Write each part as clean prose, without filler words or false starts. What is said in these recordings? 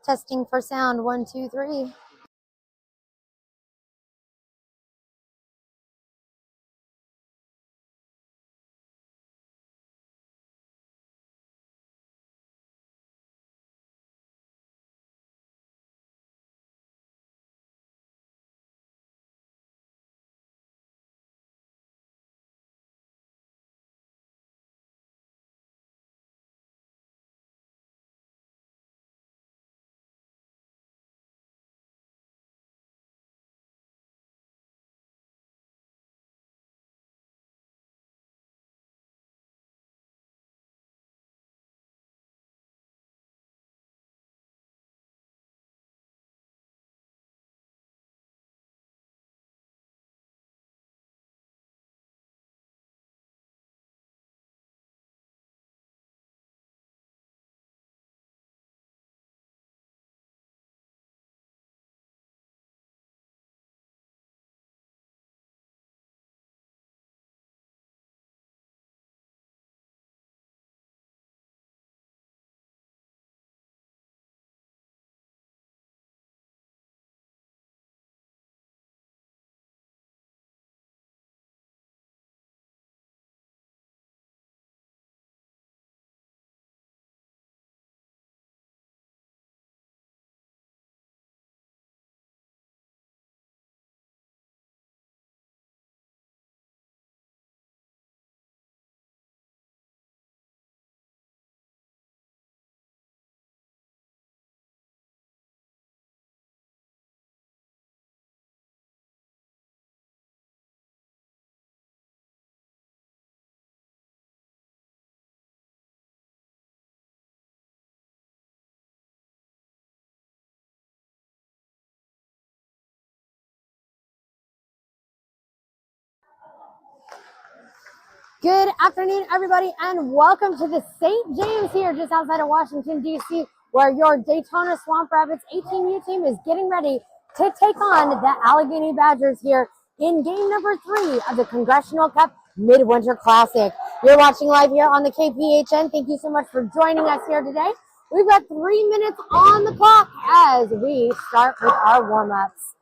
Testing for sound, 1, 2, 3. Good afternoon, everybody, and welcome to the St. James here, just outside of Washington, D.C., where your Daytona Swamp Rabbits 18U team is getting ready to take on the Allegheny Badgers here in game number 3 of the Congressional Cup Midwinter Classic. You're watching live here on the KPHN. Thank you so much for joining us here today. We've got 3 minutes on the clock as we start with our warm-ups.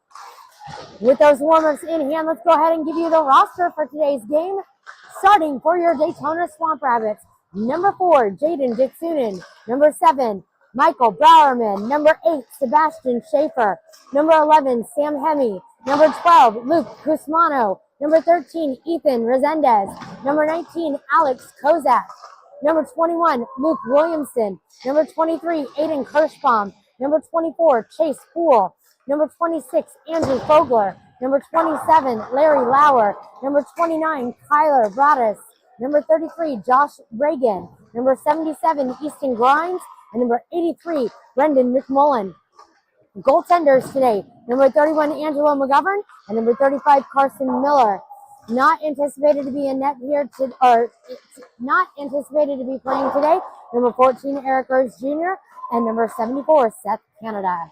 With those warm-ups in hand, let's go ahead and give you the roster for today's game. Starting for your Daytona Swamp Rabbits, number 4, Jaden Dixonen. Number 7, Michael Bowerman. Number 8, Sebastian Schaefer. Number 11, Sam Hemme. Number 12, Luke Cusmano. Number 13, Ethan Resendez. Number 19, Alex Kozak. Number 21, Luke Williamson. Number 23, Aiden Kirschbaum. Number 24, Chase Poole. Number 26, Andrew Fogler. Number 27, Larry Lauer. Number 29, Kyler Bradis. Number 33, Josh Reagan. Number 77, Easton Grimes. And number 83, Brendan McMullen. Goaltenders today, number 31, Angelo McGovern. And number 35, Carson Miller. Not anticipated to be in net here, not anticipated to be playing today. Number 14, Eric Urs Jr. And number 74, Seth Canada.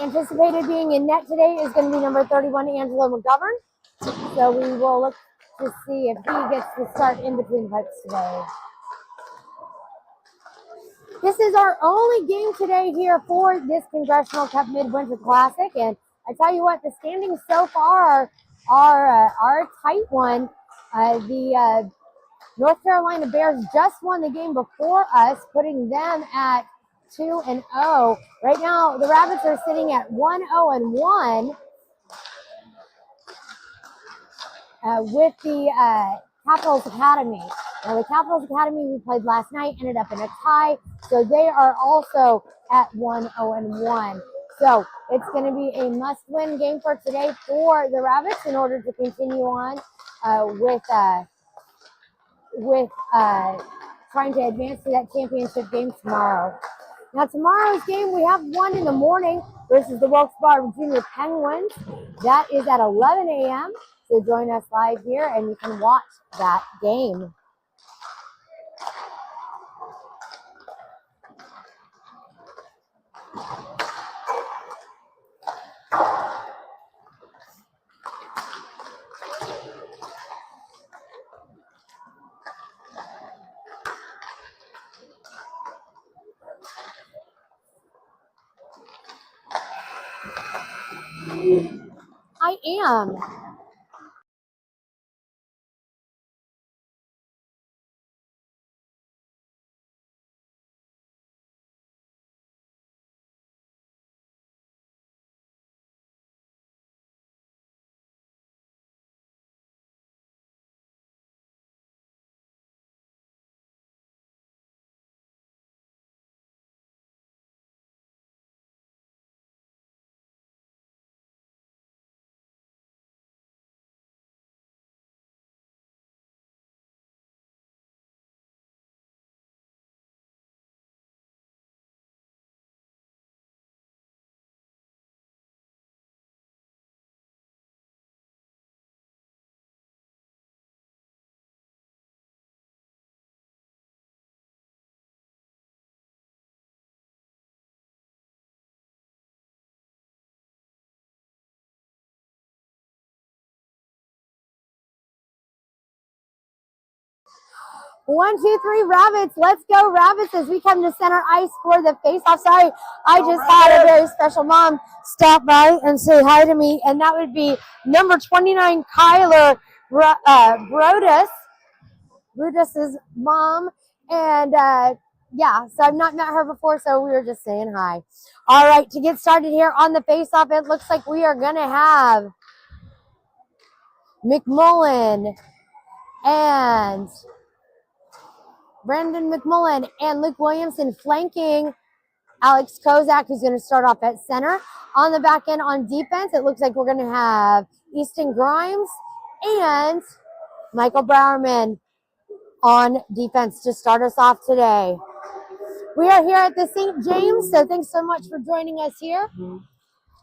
Anticipated being in net today is going to be number 31, Angelo McGovern. So we will look to see if he gets to start in between the pipes today. This is our only game today here for this Congressional Cup Midwinter Classic. And I tell you what, the standings so far are a tight one. The North Carolina Bears just won the game before us, putting them at 2-0. Right now, the Rabbits are sitting at 1-0-1 with the Capitals Academy. Now, the Capitals Academy we played last night ended up in a tie, so they are also at 1-0-1. So it's going to be a must-win game for today for the Rabbits in order to continue on with trying to advance to that championship game tomorrow. Now, tomorrow's game, we have one in the morning versus the Wilkes-Barre Junior Penguins. That is at 11 a.m. So join us live here, and you can watch that game. I am. One, two, three, rabbits. Let's go, rabbits, as we come to center ice for the face-off. Sorry, I just had a very special mom stop by and say hi to me, and that would be number 29, Kyler Brutus's mom. And yeah, so I've not met her before, so we were just saying hi. All right, to get started here on the face-off, it looks like we are going to have McMullen and Brandon McMullen and Luke Williamson flanking Alex Kozak, who's going to start off at center. On the back end on defense, it looks like we're going to have Easton Grimes and Michael Browerman on defense to start us off today. We are here at the St. James, so thanks so much for joining us here.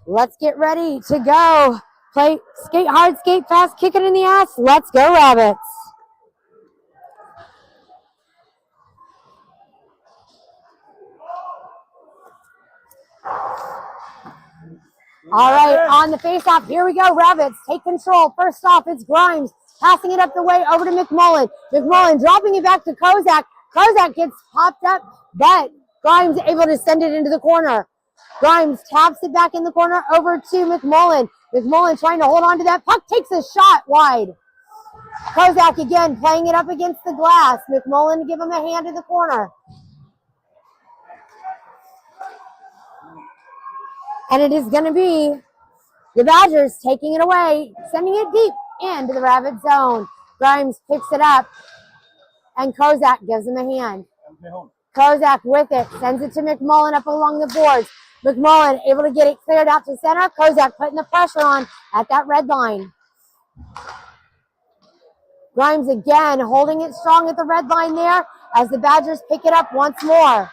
Let's get ready to go. Play skate hard, skate fast, kick it in the ass. Let's go, rabbits. All right, on the face-off, here we go, rabbits. Take control. First off, it's Grimes passing it up the way over to McMullen. McMullen dropping it back to Kozak. Kozak gets popped up, but Grimes able to send it into the corner. Grimes taps it back in the corner over to McMullen. McMullen trying to hold on to that puck, takes a shot wide. Kozak again playing it up against the glass. McMullen to give him a hand in the corner. And it is going to be the Badgers taking it away, sending it deep into the Rabbit zone. Grimes picks it up, and Kozak gives him a hand. Kozak with it, sends it to McMullen up along the boards. McMullen able to get it cleared out to center. Kozak putting the pressure on at that red line. Grimes again holding it strong at the red line there as the Badgers pick it up once more.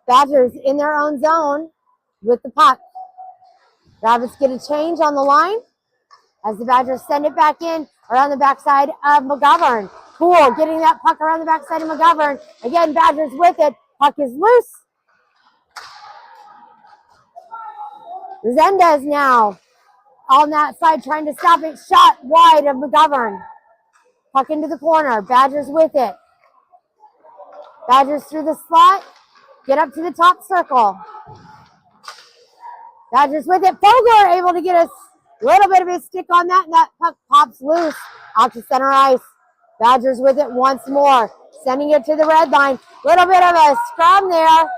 Badgers in their own zone with the puck. Rabbits get a change on the line as the Badgers send it back in around the backside of McGovern. Cool, getting that puck around the backside of McGovern. Again, Badgers with it. Puck is loose. Resendez now on that side trying to stop it. Shot wide of McGovern. Puck into the corner. Badgers with it. Badgers through the slot. Get up to the top circle. Badgers with it. Fogler able to get a little bit of a stick on that, and that puck pops loose out to center ice. Badgers with it once more, sending it to the red line. Little bit of a scrum there.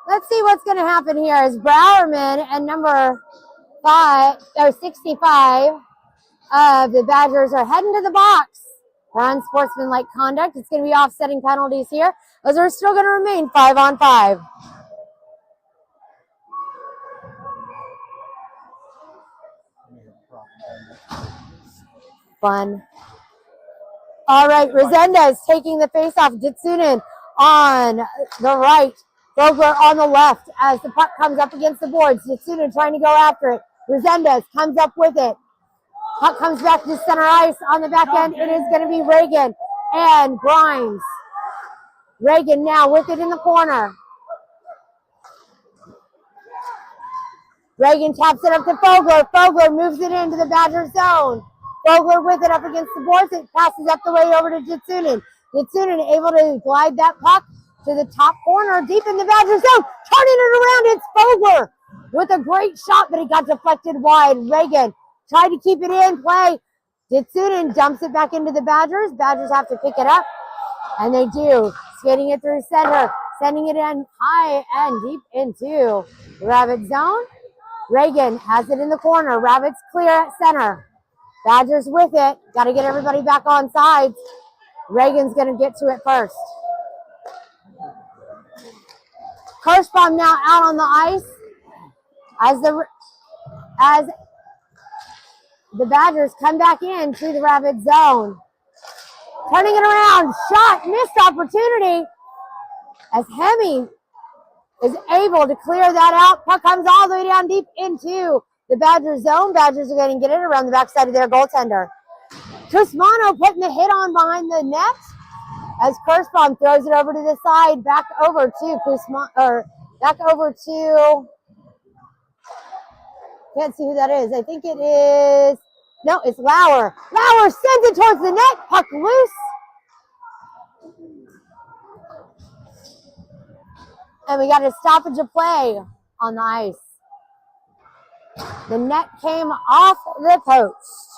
Let's see what's going to happen here as Browerman and number 65 of the Badgers are heading to the box for unsportsmanlike conduct. It's going to be offsetting penalties here, as we're still going to remain 5-on-5. Fun. All right, Resendez taking the face-off. Ditsunen on the right. Vogler on the left as the puck comes up against the boards. Ditsunen trying to go after it. Resendez comes up with it. Puck comes back to center ice. On the back end, it is going to be Reagan and Grimes. Reagan now with it in the corner. Reagan taps it up to Fogler. Fogler moves it into the Badger zone. Fogler with it up against the boards. It passes up the way over to Ditsunen. Ditsunen able to glide that puck to the top corner, deep in the Badger zone, turning it around. It's Fogler with a great shot, but it got deflected wide. Reagan tried to keep it in play. Ditsunin dumps it back into the Badgers. Badgers have to pick it up, and they do. Skating it through center, sending it in high and deep into Rabbit zone. Reagan has it in the corner. Rabbits clear at center. Badgers with it. Got to get everybody back on sides. Reagan's going to get to it first. Kirschbaum now out on the ice as the Badgers come back in to the Rabbit zone. Turning it around. Shot. Missed opportunity as Hemi is able to clear that out. Puck comes all the way down deep into the Badger zone. Badgers are going to get it around the backside of their goaltender. Cusmano putting the hit on behind the net as Kirschbaum throws it over to the side, back over to can't see who that is. I think it is, no, it's Lauer. Lauer sends it towards the net, puck loose. And we got a stoppage of play on the ice. The net came off the post.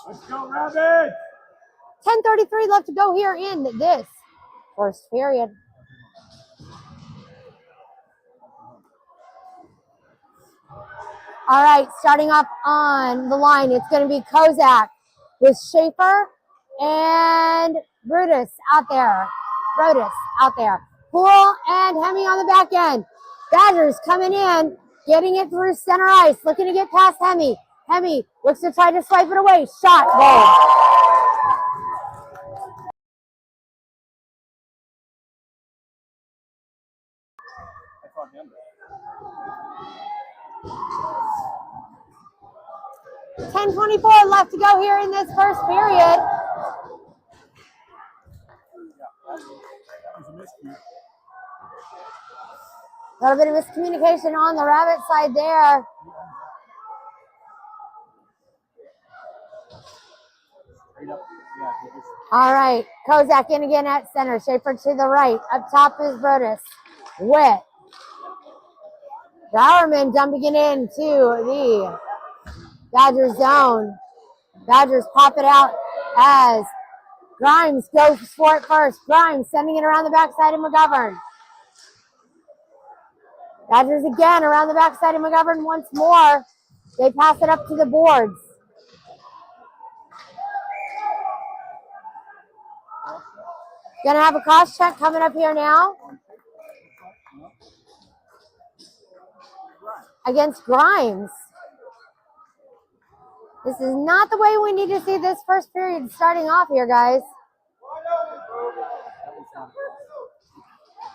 Let's go, Rabbit! 10:33 left to go here in this first period. All right, starting up on the line, it's going to be Kozak with Schaefer and Brutus out there. Poole and Hemi on the back end. Badgers coming in, getting it through center ice, looking to get past Hemi. Hemi looks to try to swipe it away. Shot, goal. That's on him. 10:24 left to go here in this first period. A little bit of miscommunication on the Rabbit side there. All right, Kozak in again at center. Schaefer to the right. Up top is Brodus. With Bowerman dumping it into the Badger zone. Badgers pop it out as Grimes goes for it first. Grimes sending it around the backside of McGovern. Badgers again around the backside of McGovern once more. They pass it up to the boards. Gonna have a cross check coming up here now against Grimes. This is not the way we need to see this first period starting off here, guys.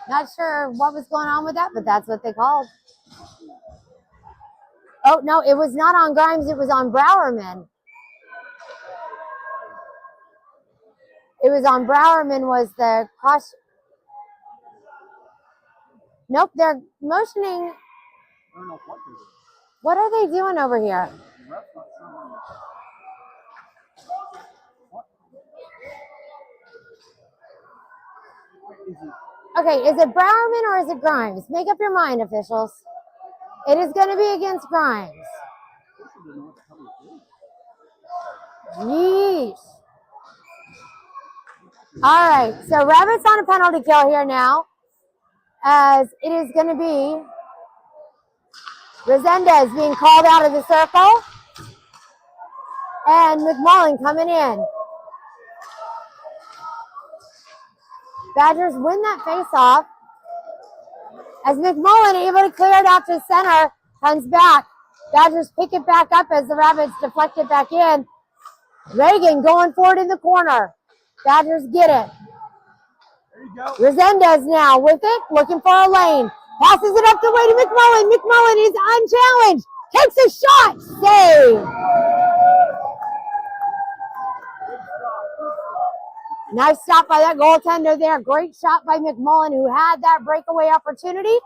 Not sure what was going on with that, but that's what they called. Oh, no, it was not on Grimes. It was on Browerman. It was on Browerman was the cross. Nope, they're motioning. What are they doing over here? Okay, is it Browerman or is it Grimes? Make up your mind, officials. It is going to be against Grimes. Yeesh. All right, so Rabbit's on a penalty kill here now, as it is going to be Resendez being called out of the circle, and McMullen coming in. Badgers win that face-off, as McMullen able to clear it out to center, comes back. Badgers pick it back up as the Rabbits deflect it back in. Reagan going forward in the corner. Badgers get it. There you go. Resendez now with it, looking for a lane. Passes it up the way to McMullen. McMullen is unchallenged. Takes a shot. Save. Nice stop by that goaltender there. Great shot by McMullen, who had that breakaway opportunity.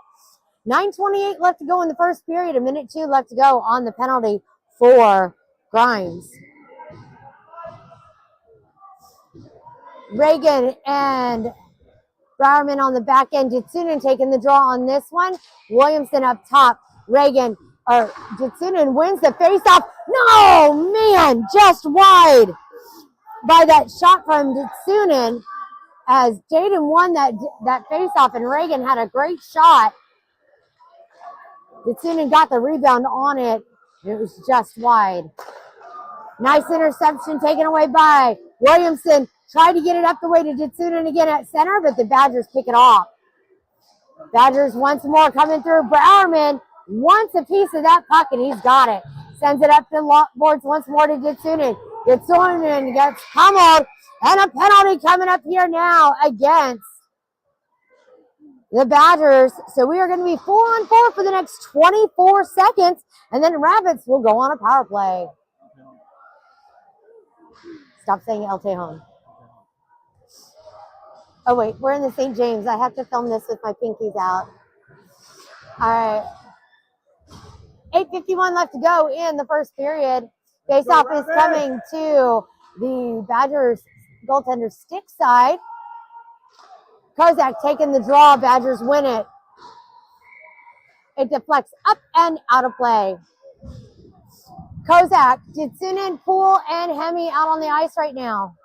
9:28 left to go in the first period. 1:02 left to go on the penalty for Grimes. Reagan and Browerman on the back end. Jitsunen taking the draw on this one. Williamson up top. Jitsunen wins the faceoff. No, man, just wide by that shot from Jitsunen as Jaden won that faceoff and Reagan had a great shot. Jitsunen got the rebound on it. It was just wide. Nice interception taken away by Williamson. Tried to get it up the way to Jitsunen again at center, but the Badgers pick it off. Badgers once more coming through. Browerman wants a piece of that puck, and he's got it. Sends it up the boards once more to Jitsunen. Jitsunen gets pummeled, and a penalty coming up here now against the Badgers. So we are going to be 4-on-4 for the next 24 seconds, and then Rabbits will go on a power play. Stop saying El Tejon. Oh, wait, we're in the St. James. I have to film this with my pinkies out. All right. 8:51 left to go in the first period. Face-off is coming to the Badgers goaltender stick side. Kozak taking the draw. Badgers win it. It deflects up and out of play. Kozak, Jitsunen, Poole, and Hemi out on the ice right now.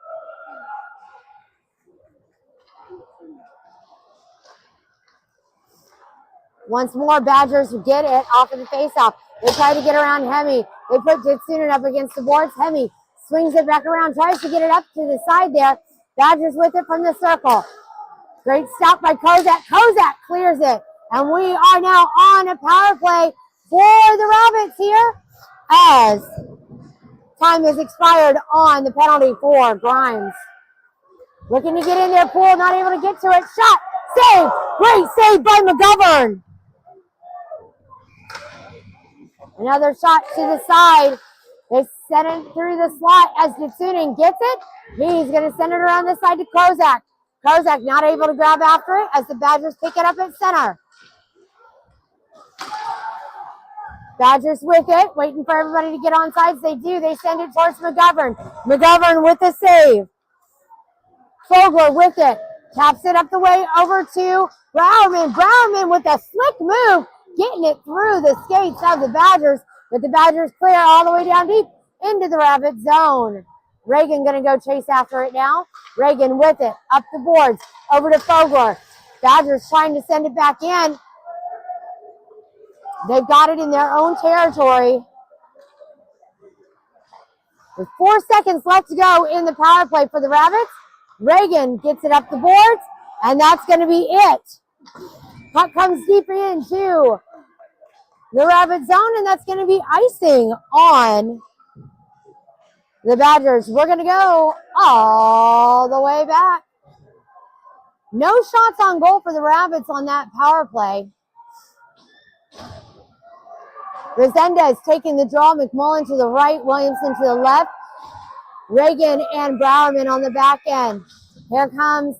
Once more, Badgers get it off of the faceoff. They try to get around Hemi. They put Jitsunen up against the boards. Hemi swings it back around, tries to get it up to the side there. Badgers with it from the circle. Great stop by Kozak. Kozak clears it. And we are now on a power play for the Rabbits here as time has expired on the penalty for Grimes. Looking to get in there, Poole not able to get to it. Shot, save, great save by McGovern. Another shot to the side. They send it through the slot as Jitsunen gets it. He's going to send it around the side to Kozak. Kozak not able to grab after it as the Badgers pick it up at center. Badgers with it, waiting for everybody to get on sides. They do. They send it towards McGovern. McGovern with the save. Fogler with it. Taps it up the way over to Browerman. Browerman with a slick move, getting it through the skates of the Badgers. But the Badgers clear all the way down deep into the Rabbit zone. Reagan going to go chase after it now. Reagan with it, up the boards, over to Fogler. Badgers trying to send it back in. They've got it in their own territory. With 4 seconds left to go in the power play for the Rabbits. Reagan gets it up the boards, and that's going to be it. Puck comes deep into the Rabbit zone, and that's going to be icing on the Badgers. We're going to go all the way back. No shots on goal for the Rabbits on that power play. Resendez taking the draw. McMullen to the right. Williamson to the left. Reagan and Browerman on the back end. Here comes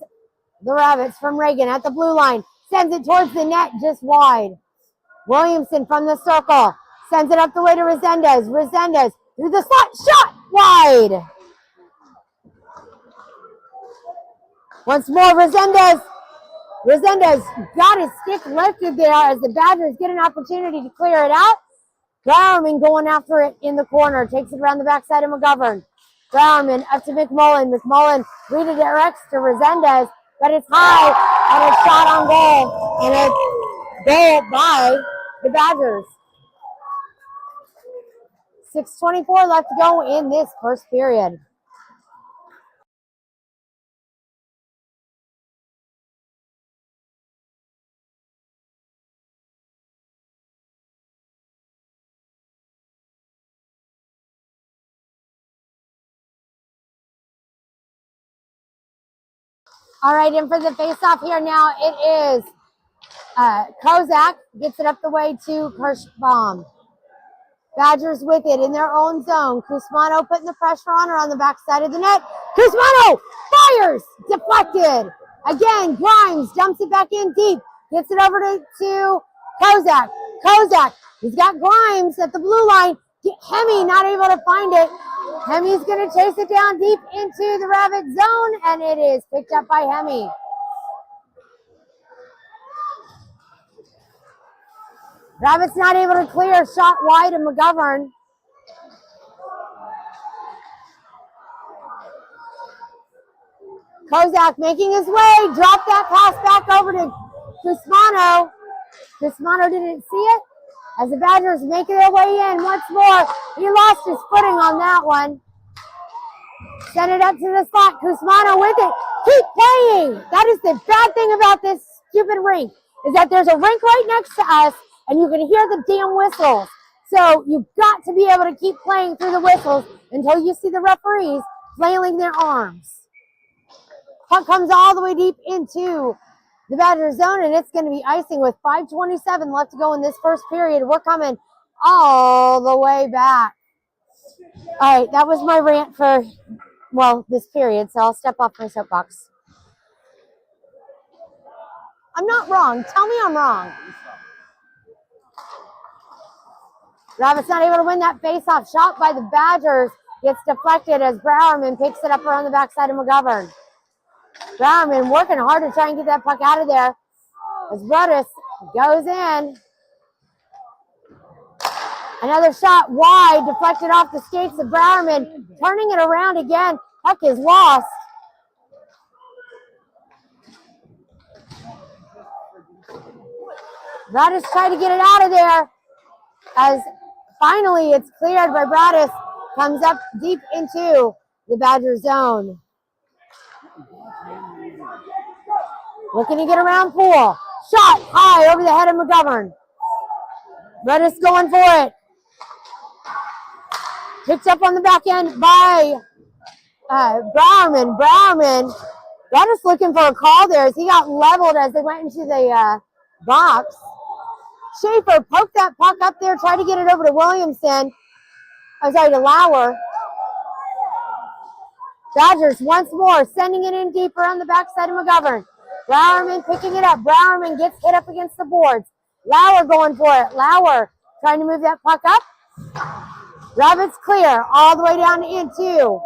the Rabbits from Reagan at the blue line. Sends it towards the net, just wide. Williamson from the circle. Sends it up the way to Resendez. Resendez through the slot. Shot wide. Once more, Resendez. Resendez got his stick lifted there as the Badgers get an opportunity to clear it out. Browerman going after it in the corner. Takes it around the backside of McGovern. Browerman up to McMullen. McMullen redirects to Resendez, but it's high and a shot on goal. And a goal by the Badgers. 6:24 left to go in this first period. All right, and for the face-off here now, it is Kozak gets it up the way to Kirschbaum. Badgers with it in their own zone. Kusmano putting the pressure on her on the backside of the net. Kusmano fires, deflected. Again, Grimes dumps it back in deep. Gets it over to Kozak. Kozak, he's got Grimes at the blue line. Hemi not able to find it. Hemi's going to chase it down deep into the Rabbit zone, and it is picked up by Hemi. Rabbit's not able to clear. Shot wide of McGovern. Kozak making his way. Dropped that pass back over to Guzmano. Guzmano didn't see it. As the Badgers make their way in once more. He lost his footing on that one. Send it up to the slot. Guzmano with it. Keep playing. That is the bad thing about this stupid rink, is that there's a rink right next to us, and you can hear the damn whistles. So you've got to be able to keep playing through the whistles until you see the referees flailing their arms. Puck comes all the way deep into the Badger zone, and it's going to be icing with 5:27 left to go in this first period. We're coming all the way back. All right, that was my rant for, well, this period, so I'll step off my soapbox. I'm not wrong. Tell me I'm wrong. Rabbit's not able to win that face-off. Shot by the Badgers gets deflected as Browerman picks it up around the backside of McGovern. Browerman working hard to try and get that puck out of there as Rudis goes in. Another shot wide, deflected off the skates of Browerman, turning it around again. Puck is lost. Rudis tried to get it out of there as finally it's cleared by Rudis. Comes up deep into the Badger zone. Looking to get around Poole. Shot high over the head of McGovern. Rudis going for it. Picked up on the back end by Browerman. Rudis looking for a call there as he got leveled as they went into the box. Schaefer poked that puck up there, tried to get it over to Williamson. I'm sorry, to Lauer. Badgers once more sending it in deeper on the backside of McGovern. Browerman picking it up. Browerman gets hit up against the boards. Lauer going for it. Lauer trying to move that puck up. Rabbits clear all the way down into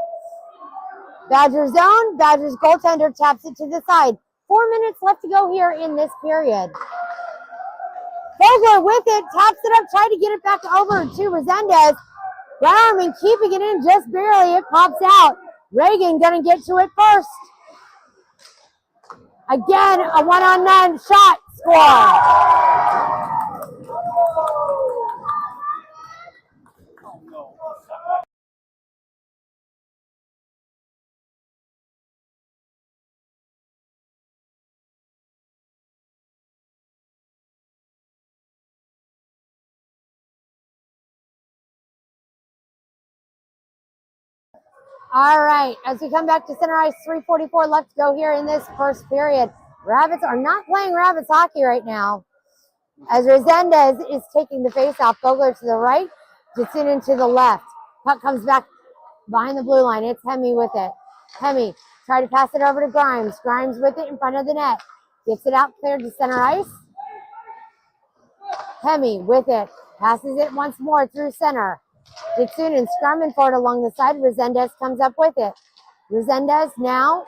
Badger zone. Badgers goaltender taps it to the side. 4 minutes left to go here in this period. Vogler with it, taps it up, tried to get it back over to Resendez. Browerman keeping it in just barely. It pops out. Reagan gonna get to it first. Again, a one-on-nine shot score. All right, as we come back to center ice, 3:44 left to go here in this first period. Rabbits are not playing Rabbits hockey right now, as Resendez is taking the face-off. Vogler to the right, Jitsunin to the left. Puck comes back behind the blue line. It's Hemi with it. Hemi try to pass it over to Grimes. Grimes with it in front of the net. Gets it out clear to center ice. Hemi with it. Passes it once more through center. Jitsunin scrumming for it along the side. Resendez comes up with it. Resendez now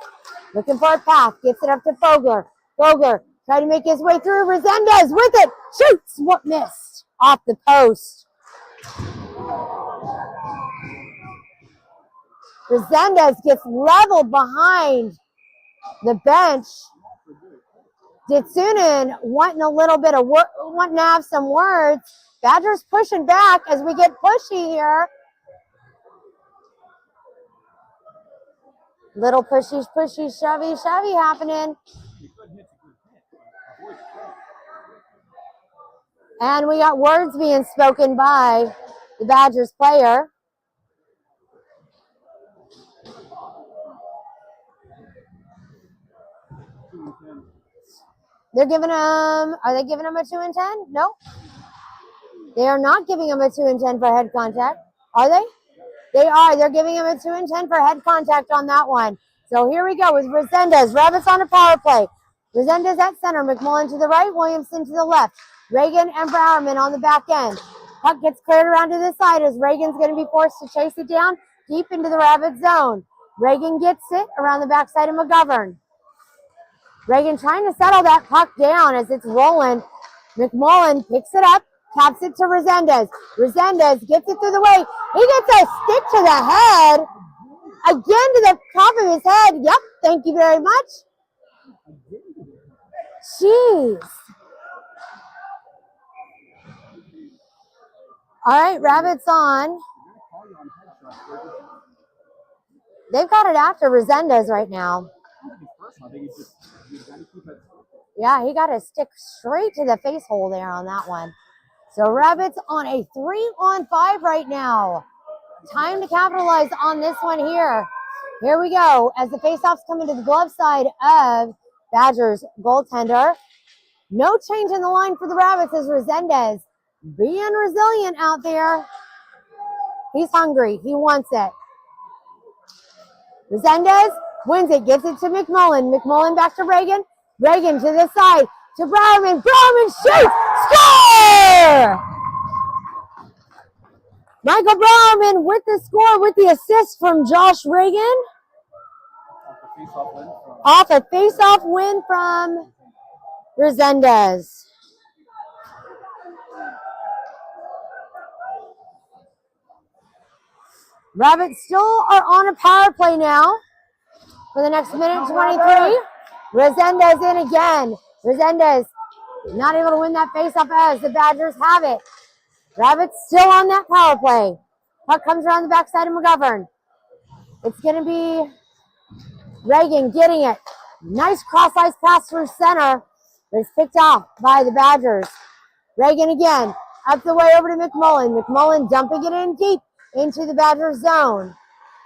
looking for a path. Gets it up to Vogler. Vogler try to make his way through. Resendez with it. Shoots. What missed? Off the post. Resendez gets leveled behind the bench. Jitsunin wanting a little bit of wanting to have some words. Badgers pushing back as we get pushy here. Little pushy, shovey happening. And we got words being spoken by the Badgers player. They're giving him, are they giving him a 2 and 10? No. They are not giving him a 2 and 10 for head contact. Are they? They are. They're giving him a 2 and 10 for head contact on that one. So here we go with Resendez. Rabbits on a power play. Resendez at center. McMullen to the right. Williamson to the left. Reagan and Browerman on the back end. Puck gets cleared around to the side as Reagan's going to be forced to chase it down deep into the Rabbit zone. Reagan gets it around the backside of McGovern. Reagan trying to settle that puck down as it's rolling. McMullen picks it up, Taps it to Resendez. Resendez gets it through the way. He gets a stick to the head. Again to the top of his head. Yep, thank you very much. Jeez. All right, Rabbits on. They've got it after Resendez right now. Yeah, he got a stick straight to the face hole there on that one. So Rabbits on a 3-on-5 right now. Time to capitalize on this one here. Here we go as the faceoffs come into the glove side of Badgers goaltender. No change in the line for the Rabbits as Resendez being resilient out there. He's hungry. He wants it. Resendez wins it, gives it to McMullen. McMullen back to Reagan. Reagan to the side to Browerman. Browerman shoots! Score! Michael Browerman with the score with the assist from Josh Reagan. Off a face-off win from Resendez. Rabbits still are on a power play now for the next minute 23. Resendez in again. Resendez not able to win that face-off as the Badgers have it. Rabbits still on that power play. Puck comes around the backside of McGovern. It's going to be Reagan getting it. Nice cross-ice pass through center, but it's picked off by the Badgers. Reagan again, up the way over to McMullen. McMullen dumping it in deep into the Badgers zone.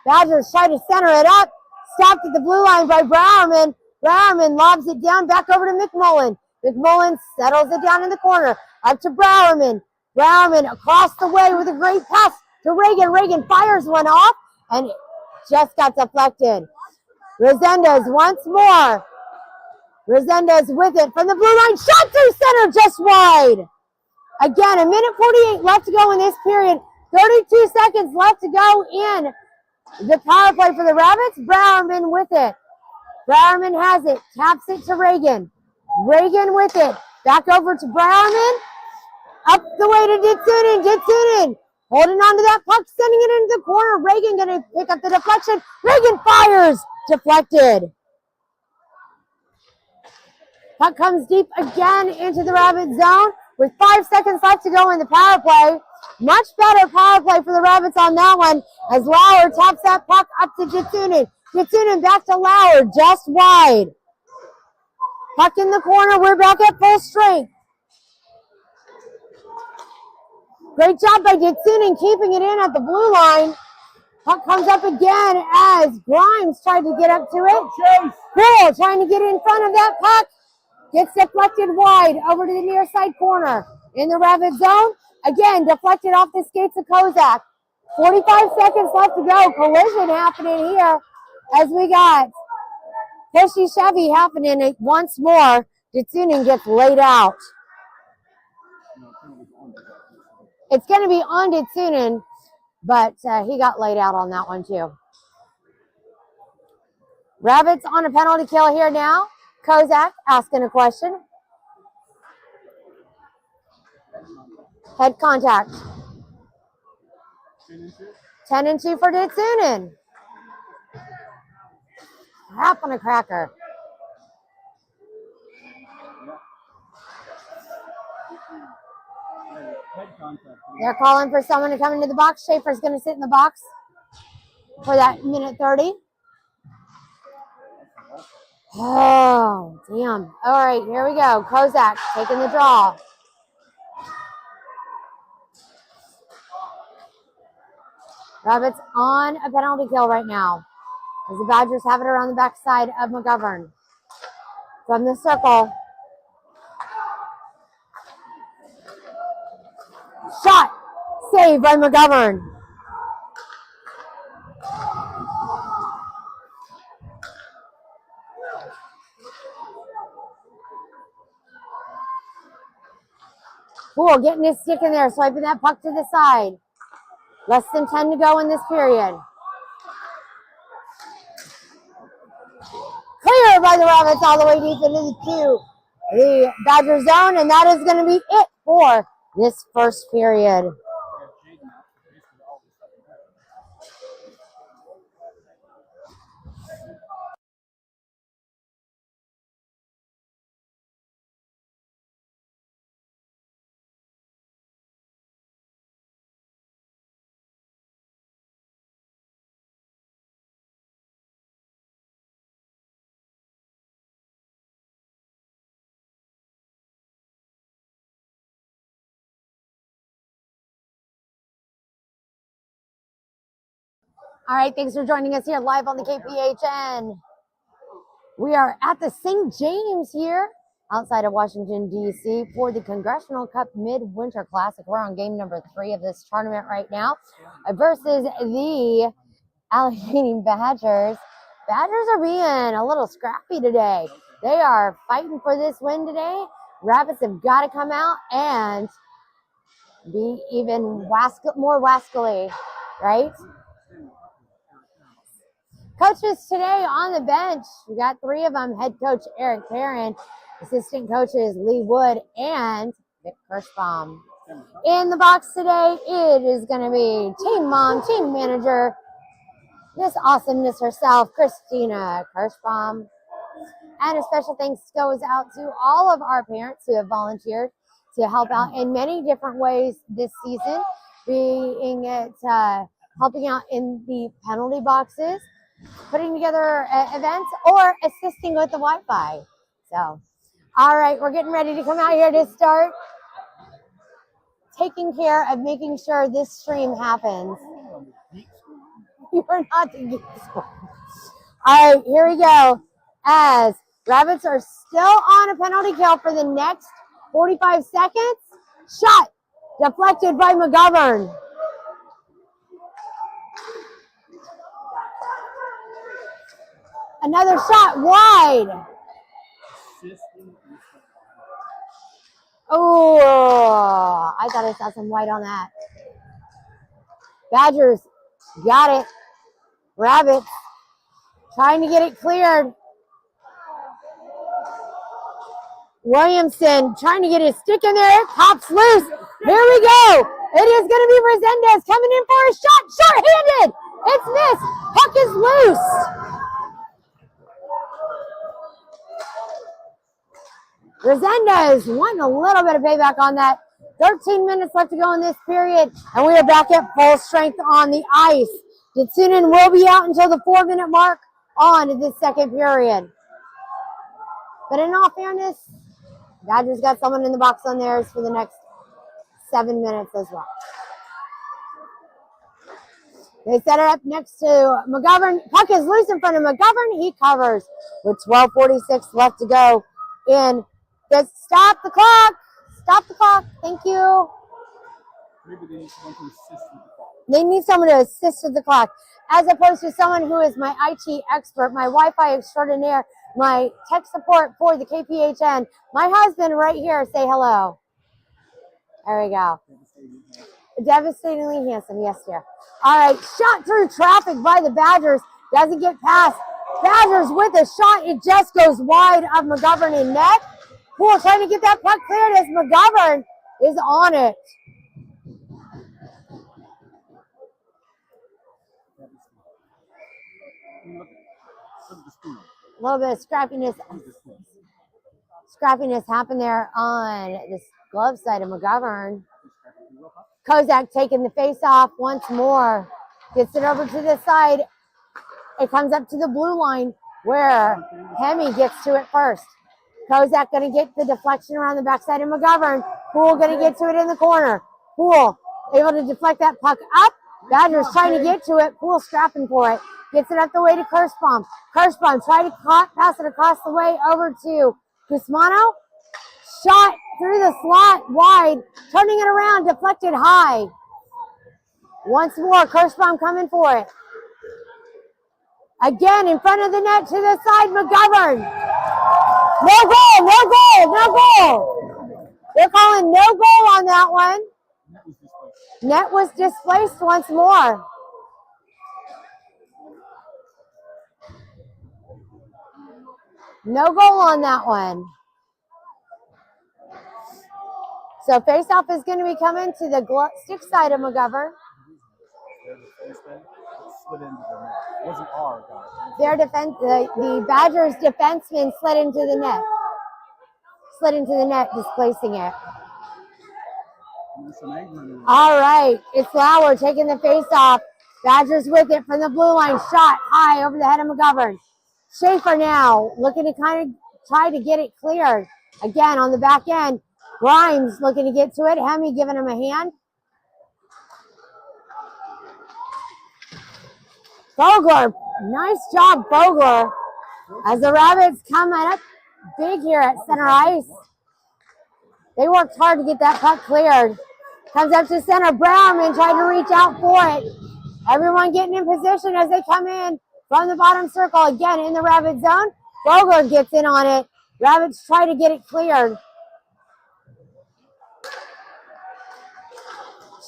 Badgers try to center it up. Stopped at the blue line by Browerman. Browerman lobs it down back over to McMullen. McMullen settles it down in the corner. Up to Browerman. Browerman across the way with a great pass to Reagan. Reagan fires one off and it just got deflected. Resendez once more. Resendez with it from the blue line. Shot through center just wide. Again, 1:48 left to go in this period. 32 seconds left to go in the power play for the Rabbits. Browerman with it. Browerman has it. Taps it to Reagan. Reagan with it. Back over to Browerman. Up the way to Ditsunin. Ditsunin holding on to that puck, sending it into the corner. Reagan going to pick up the deflection. Reagan fires. Deflected. Puck comes deep again into the Rabbit zone with 5 seconds left to go in the power play. Much better power play for the Rabbits on that one as Lauer taps that puck up to Ditsunin. Ditsunin back to Lauer, just wide. Puck in the corner. We're back at full strength. Great job by Ditsunin keeping it in at the blue line. Puck comes up again as Grimes tried to get up to it. Poole trying to get in front of that puck. Gets deflected wide over to the near side corner. In the Rabbit zone. Again, deflected off the skates of Kozak. 45 seconds left to go. Collision happening here as we got Pushy Chevy happening once more. Ditsunin gets laid out. It's going to be on Ditsunin, but he got laid out on that one too. Rabbits on a penalty kill here now. Kozak asking a question. Head contact. 10-2 for Ditsunin. Crap on a cracker. They're calling for someone to come into the box. Schaefer's going to sit in the box for that minute 30. Oh, damn. All right, here we go. Kozak taking the draw. Rabbits on a penalty kill right now as the Badgers have it around the backside of McGovern. From the circle. Shot. Saved by McGovern. Poole getting his stick in there, swiping that puck to the side. Less than 10 to go in this period. Clear by the Rabbits all the way deep into the Badger zone, and that is going to be it for this first period. All right, thanks for joining us here live on the KPHN. We are at the St. James here outside of Washington, D.C. for the Congressional Cup Midwinter Classic. We're on game number 3 of this tournament right now versus the Allegheny Badgers. Badgers are being a little scrappy today. They are fighting for this win today. Rabbits have got to come out and be even more wascally, right? Coaches today on the bench, we got 3 of them. Head coach Eric Perrin, assistant coaches Lee Wood and Vic Kirschbaum. In the box today, it is going to be team mom, team manager, Miss Awesomeness herself, Christina Kirschbaum. And a special thanks goes out to all of our parents who have volunteered to help out in many different ways this season, being it helping out in the penalty boxes, putting together events, or assisting with the Wi-Fi. So, all right, we're getting ready to come out here to start taking care of making sure this stream happens. You are not the geek squad. All right, here we go. As Rabbits are still on a penalty kill for the next 45 seconds. Shot deflected by McGovern. Another shot wide. Oh, I thought I saw some white on that. Badgers got it. Rabbits trying to get it cleared. Williamson trying to get his stick in there. Pops loose. Here we go. It is going to be Resendez coming in for a shot. Short-handed. It's missed. Puck is loose. Resendez wanting a little bit of payback on that. 13 minutes left to go in this period, and we are back at full strength on the ice. Ditsunen will be out until the 4-minute mark on this second period. But in all fairness, Badgers got someone in the box on theirs for the next 7 minutes as well. They set it up next to McGovern. Puck is loose in front of McGovern. He covers with 12:46 left to go in. Just stop the clock. Stop the clock. Thank you. Maybe they need someone to assist with the clock. They need someone to assist with the clock, as opposed to someone who is my IT expert, my Wi-Fi extraordinaire, my tech support for the KPHN. My husband right here. Say hello. There we go. Devastatingly handsome. Yes, dear. All right. Shot through traffic by the Badgers. Doesn't get past. Badgers with a shot. It just goes wide of McGovern in net. Poole trying to get that puck cleared as McGovern is on it. A little bit of scrappiness happened there on this glove side of McGovern. Kozak taking the face off once more. Gets it over to the side. It comes up to the blue line where Hemi gets to it first. Kozak going to get the deflection around the backside of McGovern. Poole going to get to it in the corner. Poole able to deflect that puck up. Badgers trying to get to it. Poole scrapping for it. Gets it up the way to Kirschbaum. Kirschbaum trying to pass it across the way over to Guzmano. Shot through the slot wide. Turning it around. Deflected high. Once more, Kirschbaum coming for it. Again, in front of the net to the side, McGovern. No goal, no goal, no goal. They're calling no goal on that one. Net was displaced once more. No goal on that one. So face-off is going to be coming to the stick side of McGovern. Slid into the net. It wasn't our guy. Their defense, the Badgers defenseman slid into the net. Slid into the net, displacing it. All right, it's Lauer taking the face-off. Badgers with it from the blue line. Shot high over the head of McGovern. Schaefer now looking to kind of try to get it cleared. Again, on the back end, Grimes looking to get to it. Hemi giving him a hand. Vogler, nice job, Vogler. As the Rabbits come up big here at center ice. They worked hard to get that puck cleared. Comes up to center. Brownman trying to reach out for it. Everyone getting in position as they come in from the bottom circle. Again, in the Rabbit zone. Vogler gets in on it. Rabbits try to get it cleared.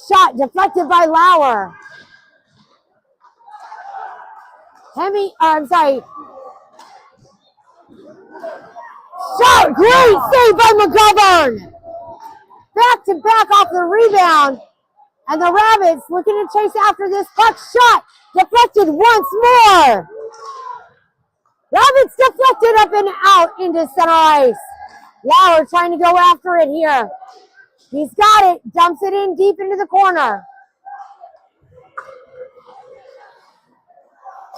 Shot deflected by Lauer. Shot, great save by McGovern. Back to back off the rebound. And the Rabbits looking to chase after this puck. Shot deflected once more. Rabbits deflected up and out into center ice. Lauer trying to go after it here. He's got it. Dumps it in deep into the corner.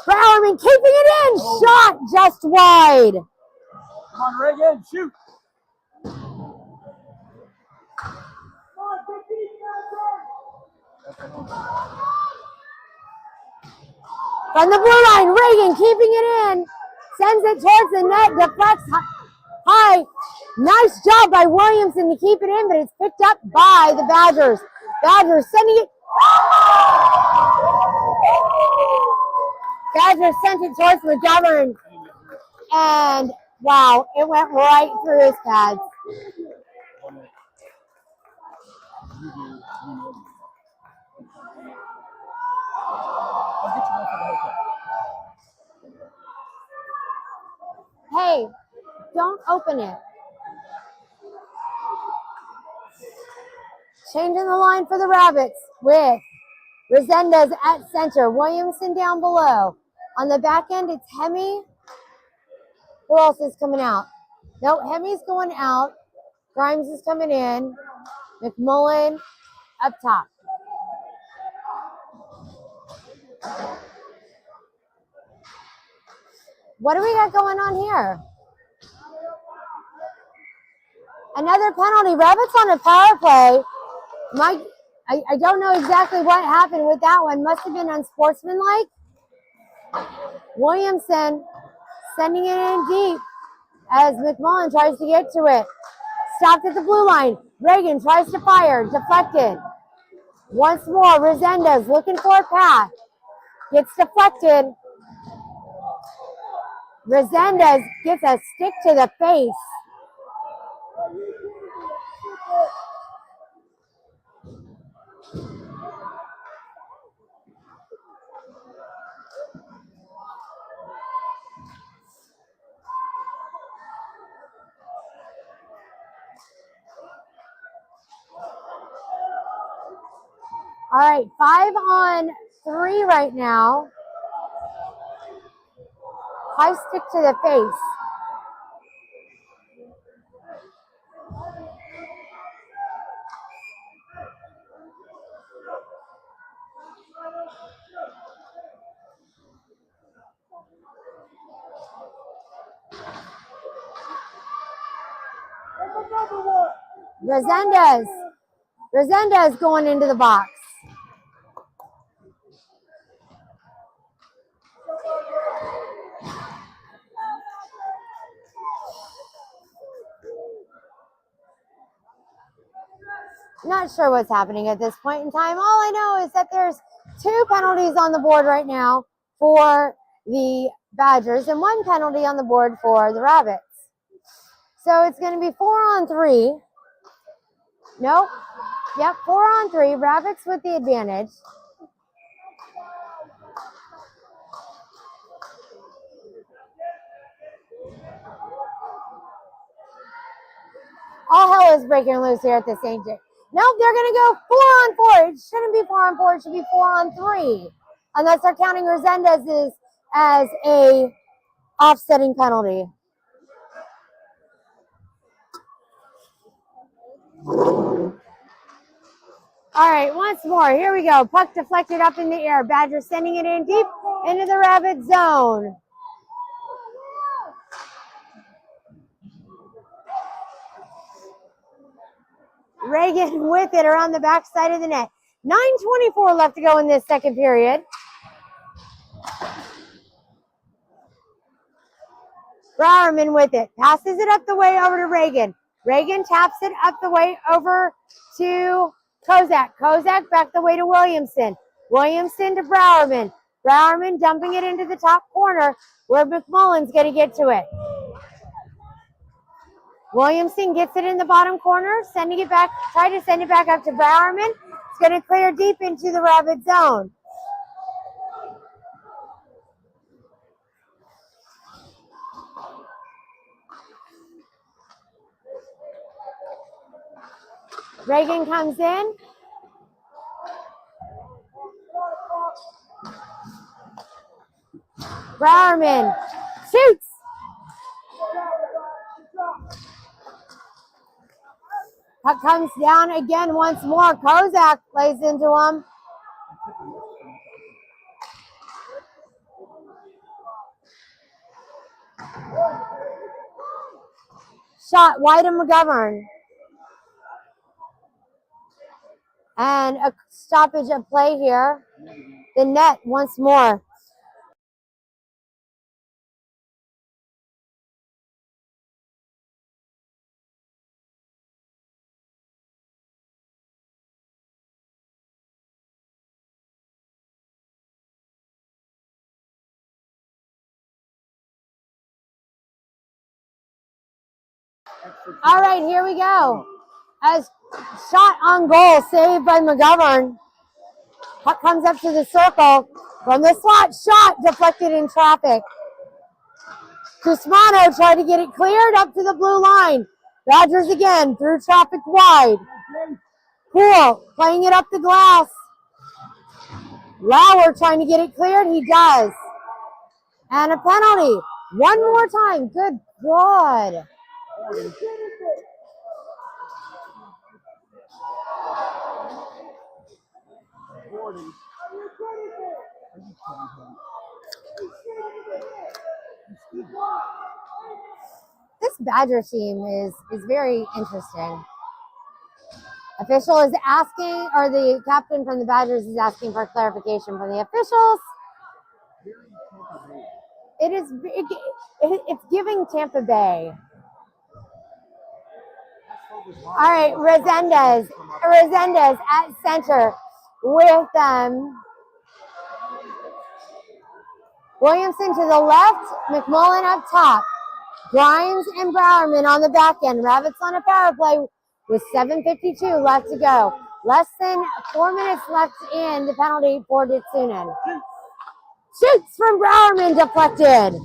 Bowerman keeping it in. Shot just wide. Come on, Reagan, shoot. From the blue line, Reagan keeping it in. Sends it towards the net. Deflects high. Nice job by Williamson to keep it in, but it's picked up by the Badgers. Badgers sending it. Badgers sent it towards McGovern. And wow, it went right through his pads. Hey, don't open it. Changing the line for the Rabbits with Resendez at center. Williamson down below. On the back end, it's Hemi. Who else is coming out? No, Hemi's going out. Grimes is coming in. McMullen up top. What do we got going on here? Another penalty. Rabbits on a power play. I don't know exactly what happened with that one. Must have been unsportsmanlike. Williamson sending it in deep as McMullen tries to get to it. Stopped at the blue line. Reagan tries to fire. Deflected. Once more, Resendez looking for a pass. Gets deflected. Resendez gets a stick to the face. All right, 5-on-3 right now. High stick to the face. Resendez going into the box. Not sure what's happening at this point in time. All I know is that there's 2 penalties on the board right now for the Badgers and 1 penalty on the board for the Rabbits. So it's going to be 4-on-3. Nope. Yep, 4-on-3. Rabbits with the advantage. All hell is breaking loose here at the St. James. Nope, they're going to go 4-on-4. It shouldn't be 4-on-4. It should be 4-on-3. Unless they're counting Resendez's as a offsetting penalty. All right, once more. Here we go. Puck deflected up in the air. Badgers sending it in deep into the Rabbit zone. Reagan with it around the backside of the net. 9:24 left to go in this second period. Browerman with it. Passes it up the way over to Reagan. Reagan taps it up the way over to Kozak. Kozak back the way to Williamson. Williamson to Browerman. Browerman dumping it into the top corner where McMullen's going to get to it. Williamson gets it in the bottom corner, sending it back, try to send it back up to Browerman. It's going to clear deep into the Rabbit zone. Reagan comes in. Browerman shoots. Puck comes down again once more. Kozak plays into him. Shot wide of McGovern. And a stoppage of play here. The net once more. All right, here we go. As shot on goal, saved by McGovern. Puck comes up to the circle. From the slot, shot deflected in traffic. Cusmano tried to get it cleared up to the blue line. Badgers again through traffic wide. Poole playing it up the glass. Lauer trying to get it cleared. He does. And a penalty. One more time. Good God. This Badger team is very interesting. Official is asking, or the captain from the Badgers is asking for clarification from the officials. It's giving Tampa Bay. All right, Resendez at center with Williamson to the left, McMullen up top. Grimes and Browerman on the back end. Rabbits on a power play with 7:52 left to go. Less than 4 minutes left in the penalty for Ditsunen. Shoots from Browerman deflected.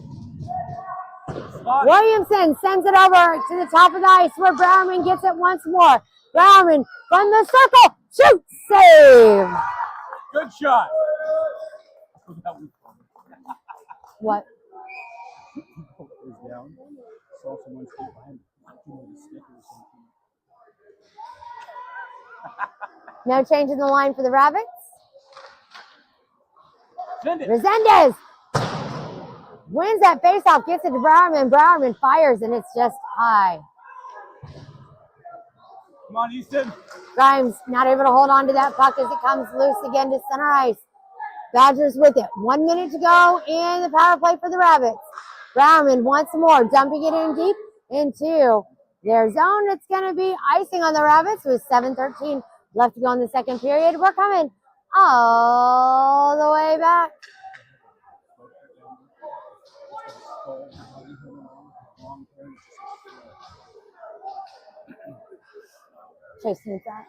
Williamson sends it over to the top of the ice where Browerman gets it once more. Browerman from the circle. Shoots. Save. Good shot. What? Down. Saw someone stay behind with a stick or something. No change in the line for the Rabbits. Resendez Wins that faceoff, gets it to Browerman. Browerman fires, and it's just high. Come on, Easton. Grimes not able to hold on to that puck as it comes loose again to center ice. Badgers with it. 1 minute to go in the power play for the Rabbits. Browerman once more, dumping it in deep into their zone. It's going to be icing on the Rabbits with 7:13 left to go in the second period. We're coming all the way back. Chasing it back.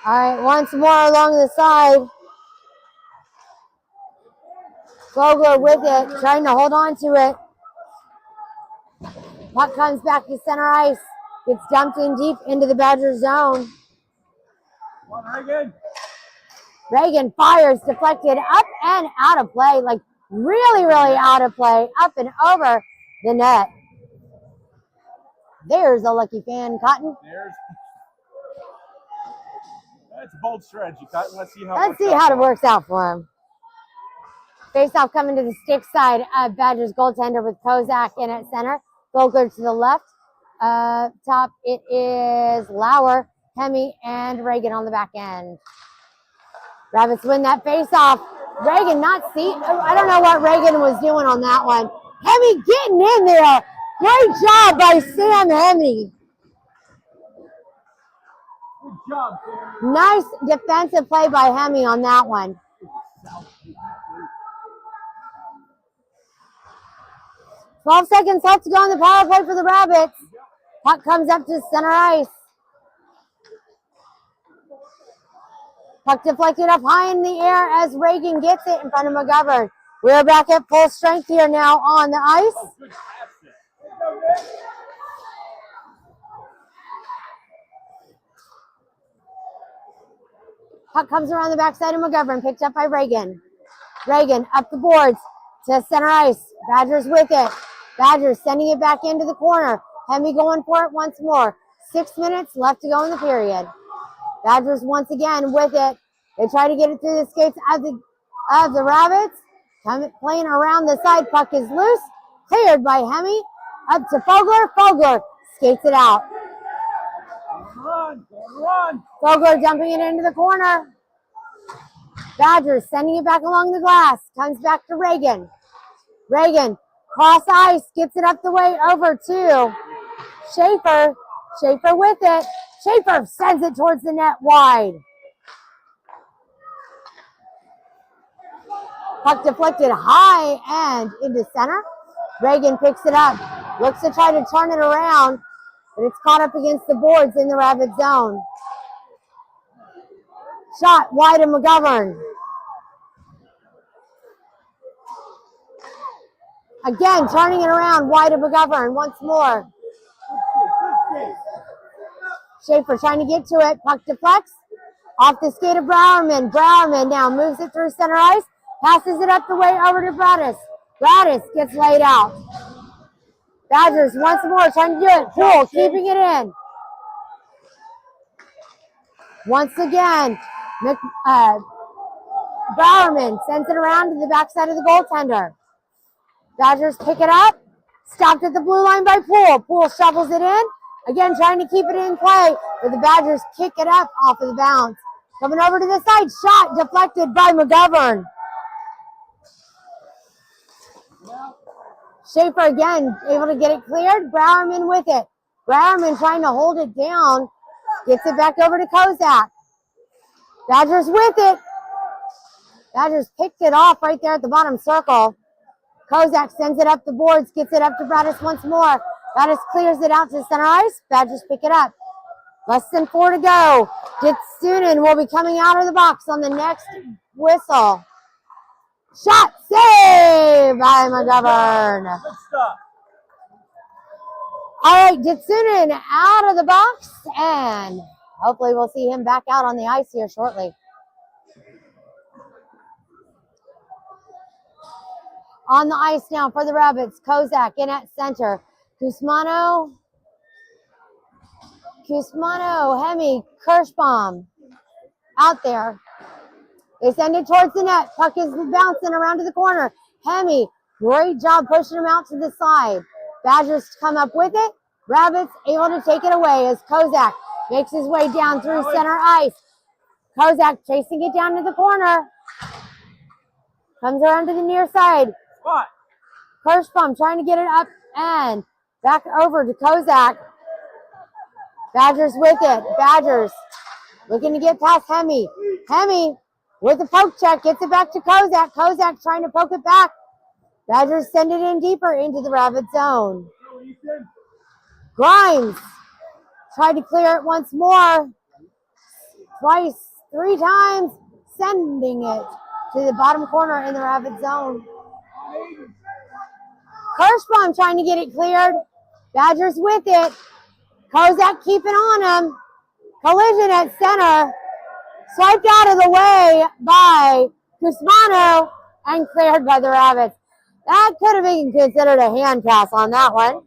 All right, once more along the side. Vogler with it, trying to hold on to it. Puck comes back to center ice. Gets dumped in deep into the Badger zone. Come on, Reagan. Reagan fires, deflected up and out of play. Like really, really out of play. Up and over the net. There's a lucky fan, Cotton. That's a bold strategy, Cotton. Let's see how it works out for him. Face-off coming to the stick side of Badgers goaltender with Kozak in at center. Vogler to the left. Top, it is Lauer, Hemi, and Reagan on the back end. Rabbits win that face-off. Reagan I don't know what Reagan was doing on that one. Hemi getting in there. Great job by Sam Hemi. Good job, Sam. Nice defensive play by Hemi on that one. 12 seconds left to go on the power play for the Rabbits. Puck comes up to center ice. Puck deflected up high in the air as Reagan gets it in front of McGovern. We're back at full strength here now on the ice. Puck comes around the backside of McGovern, picked up by Reagan. Reagan up the boards to center ice. Badgers with it. Badgers sending it back into the corner. Hemi going for it once more. 6 minutes left to go in the period. Badgers once again with it. They try to get it through the skates of the Rabbits. Playing around the side. Puck is loose. Cleared by Hemi. Up to Vogler. Vogler skates it out. Run. Vogler dumping it into the corner. Badgers sending it back along the glass. Comes back to Reagan. Reagan, cross ice, gets it up the way over to Schaefer. Schaefer with it. Schaefer sends it towards the net wide. Puck deflected high and into center. Reagan picks it up. Looks to try to turn it around, but it's caught up against the boards in the Rabbit zone. Shot wide of McGovern. Again, turning it around wide of McGovern once more. Schaefer trying to get to it. Puck deflects off the skate of Browerman. Browerman now moves it through center ice. Passes it up the way over to Bradis. Bradis gets laid out. Badgers once more trying to do it. Poole keeping it in. Once again, Browerman sends it around to the backside of the goaltender. Badgers pick it up. Stopped at the blue line by Poole. Poole shovels it in. Again, trying to keep it in play, but the Badgers kick it up off of the bounce. Coming over to the side. Shot deflected by McGovern. Schaefer again able to get it cleared. Browerman with it. Browerman trying to hold it down. Gets it back over to Kozak. Badgers with it. Badgers picked it off right there at the bottom circle. Kozak sends it up the boards. Gets it up to Bradis once more. Bradis clears it out to center ice. Badgers pick it up. Less than 4 to go. Ditsunen will be coming out of the box on the next whistle. Shot save by McGovern. Good stuff. All right, Ditsunen out of the box, and hopefully we'll see him back out on the ice here shortly. On the ice now for the Rabbits, Kozak in at center. Kusmano, Hemi, Kirschbaum out there. They send it towards the net. Puck is bouncing around to the corner. Hemi, great job pushing him out to the side. Badgers come up with it. Rabbits able to take it away as Kozak makes his way down through center ice. Kozak chasing it down to the corner. Comes around to the near side. Kirschbaum trying to get it up and back over to Kozak. Badgers with it. Badgers looking to get past Hemi. Hemi with the poke check, gets it back to Kozak. Kozak trying to poke it back. Badgers send it in deeper into the Rabbit zone. Grimes tried to clear it once more. Twice, 3 times, sending it to the bottom corner in the Rabbit zone. Kirschbaum trying to get it cleared. Badgers with it. Kozak keeping on him. Collision at center. Swiped out of the way by Cusmano and cleared by the Rabbits. That could have been considered a hand pass on that one.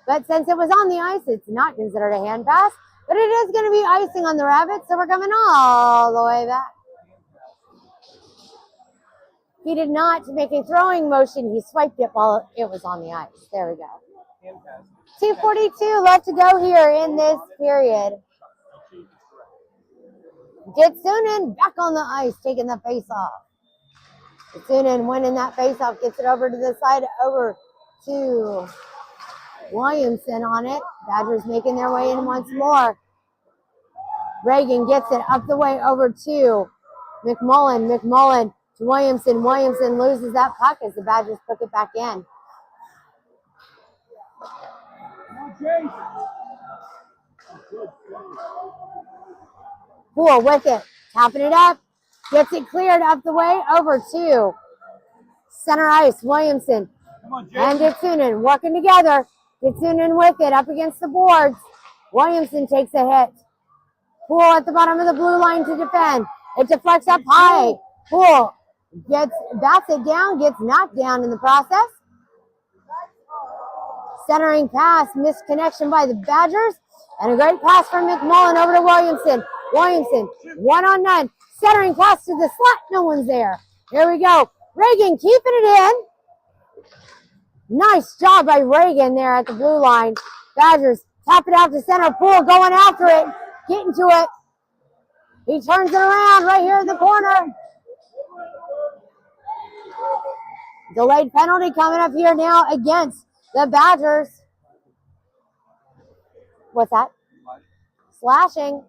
But since it was on the ice, it's not considered a hand pass. But it is going to be icing on the Rabbits, so we're coming all the way back. He did not make a throwing motion. He swiped it while it was on the ice. There we go. 2:42 left to go here in this period. Gitsunen back on the ice, taking the face off. Gitsunen winning that face off, gets it over to the side, over to Williamson on it. Badgers making their way in once more. Reagan gets it up the way over to McMullen. McMullen to Williamson. Williamson loses that puck as the Badgers put it back in. Poole with it, tapping it up, gets it cleared up the way over to center ice. Williamson and Gitsunen working together. Gitsunen with it up against the boards. Williamson takes a hit. Poole at the bottom of the blue line to defend. It deflects up high. Poole bats it down, gets knocked down in the process. Centering pass, missed connection by the Badgers. And a great pass from McMullen over to Williamson. Williamson, 1-on-9. Centering pass to the slot. No one's there. Here we go. Reagan keeping it in. Nice job by Reagan there at the blue line. Badgers tap it out to center. Poole going after it. Getting to it. He turns it around right here in the corner. Delayed penalty coming up here now against the Badgers. What's that? Slashing.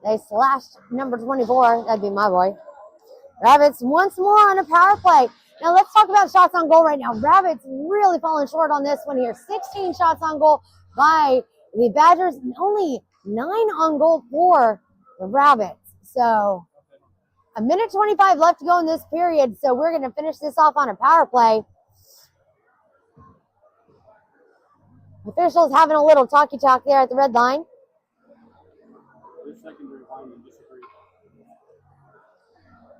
They slashed number 24. That'd be my boy. Rabbits once more on a power play. Now let's talk about shots on goal right now. Rabbits really falling short on this one here. 16 shots on goal by the Badgers. Only 9 on goal for the Rabbits. So 1:25 left to go in this period. So we're going to finish this off on a power play. Officials having a little talky talk there at the red line.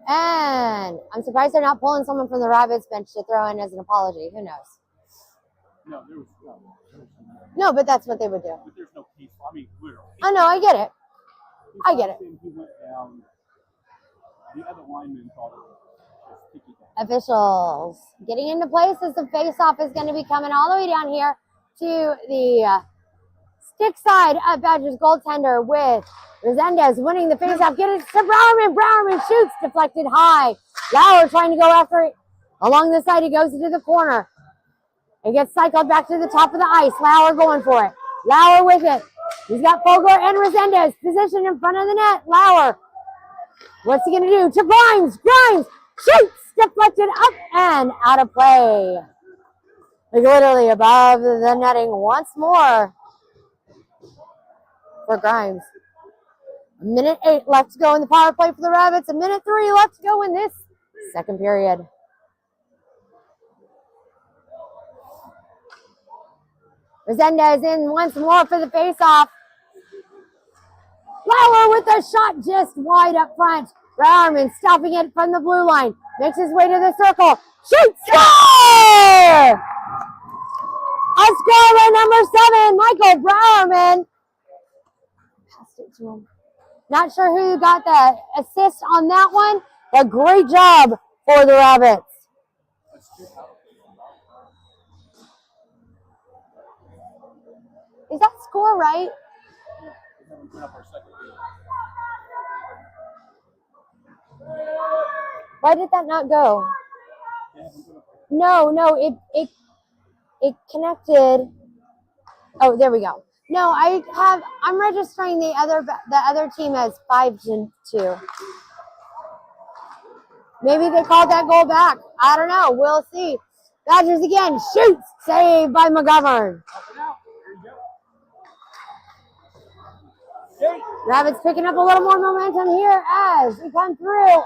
And I'm surprised they're not pulling someone from the Rabbits bench to throw in as an apology. Who knows? No, but that's what they would do. But there's no case. I mean, literally. I know, I get it. I get it. He went down. The other lineman thought it was sticky down. Officials getting into place as the face-off is going to be coming all the way down here to the stick side of Badgers goaltender with Resendez winning the face-off. Get it to Browerman. Browerman shoots, deflected high. Lauer trying to go after it. Along the side, he goes into the corner. It gets cycled back to the top of the ice. Lauer going for it. Lauer with it. He's got Fogler and Resendez positioned in front of the net. Lauer. What's he going to do? To Grimes. Grimes shoots, deflected up and out of play. Like literally above the netting once more for Grimes. 1:08 left to go in the power play for the Rabbits. 1:03 left to go in this second period. Resendez in once more for the face-off. Lauer with a shot just wide up front. Browerman stopping it from the blue line. Makes his way to the circle. Shoots! Score! A score by number 7, Michael Browerman. Passed it to him. Not sure who got the assist on that one, but great job for the Rabbits. Is that score right? Why did that not go? No, it connected. Oh, there we go. No, I'm registering the other team as 5-2. Maybe they called that goal back. I don't know. We'll see. Badgers again. Shoots. Saved by McGovern. Rabbits picking up a little more momentum here as we come through.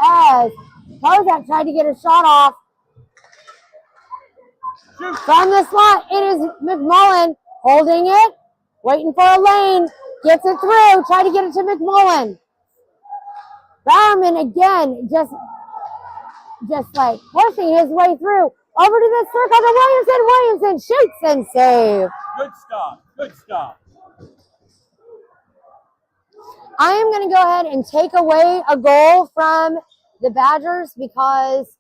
As Kozak tried to get a shot off. From the slot, it is McMullen holding it, waiting for a lane, gets it through, try to get it to McMullen. Bowerman again, just like pushing his way through. Over to the circle to Williamson. Williamson shoots and saves. Good stop. Good stop. I am going to go ahead and take away a goal from the Badgers because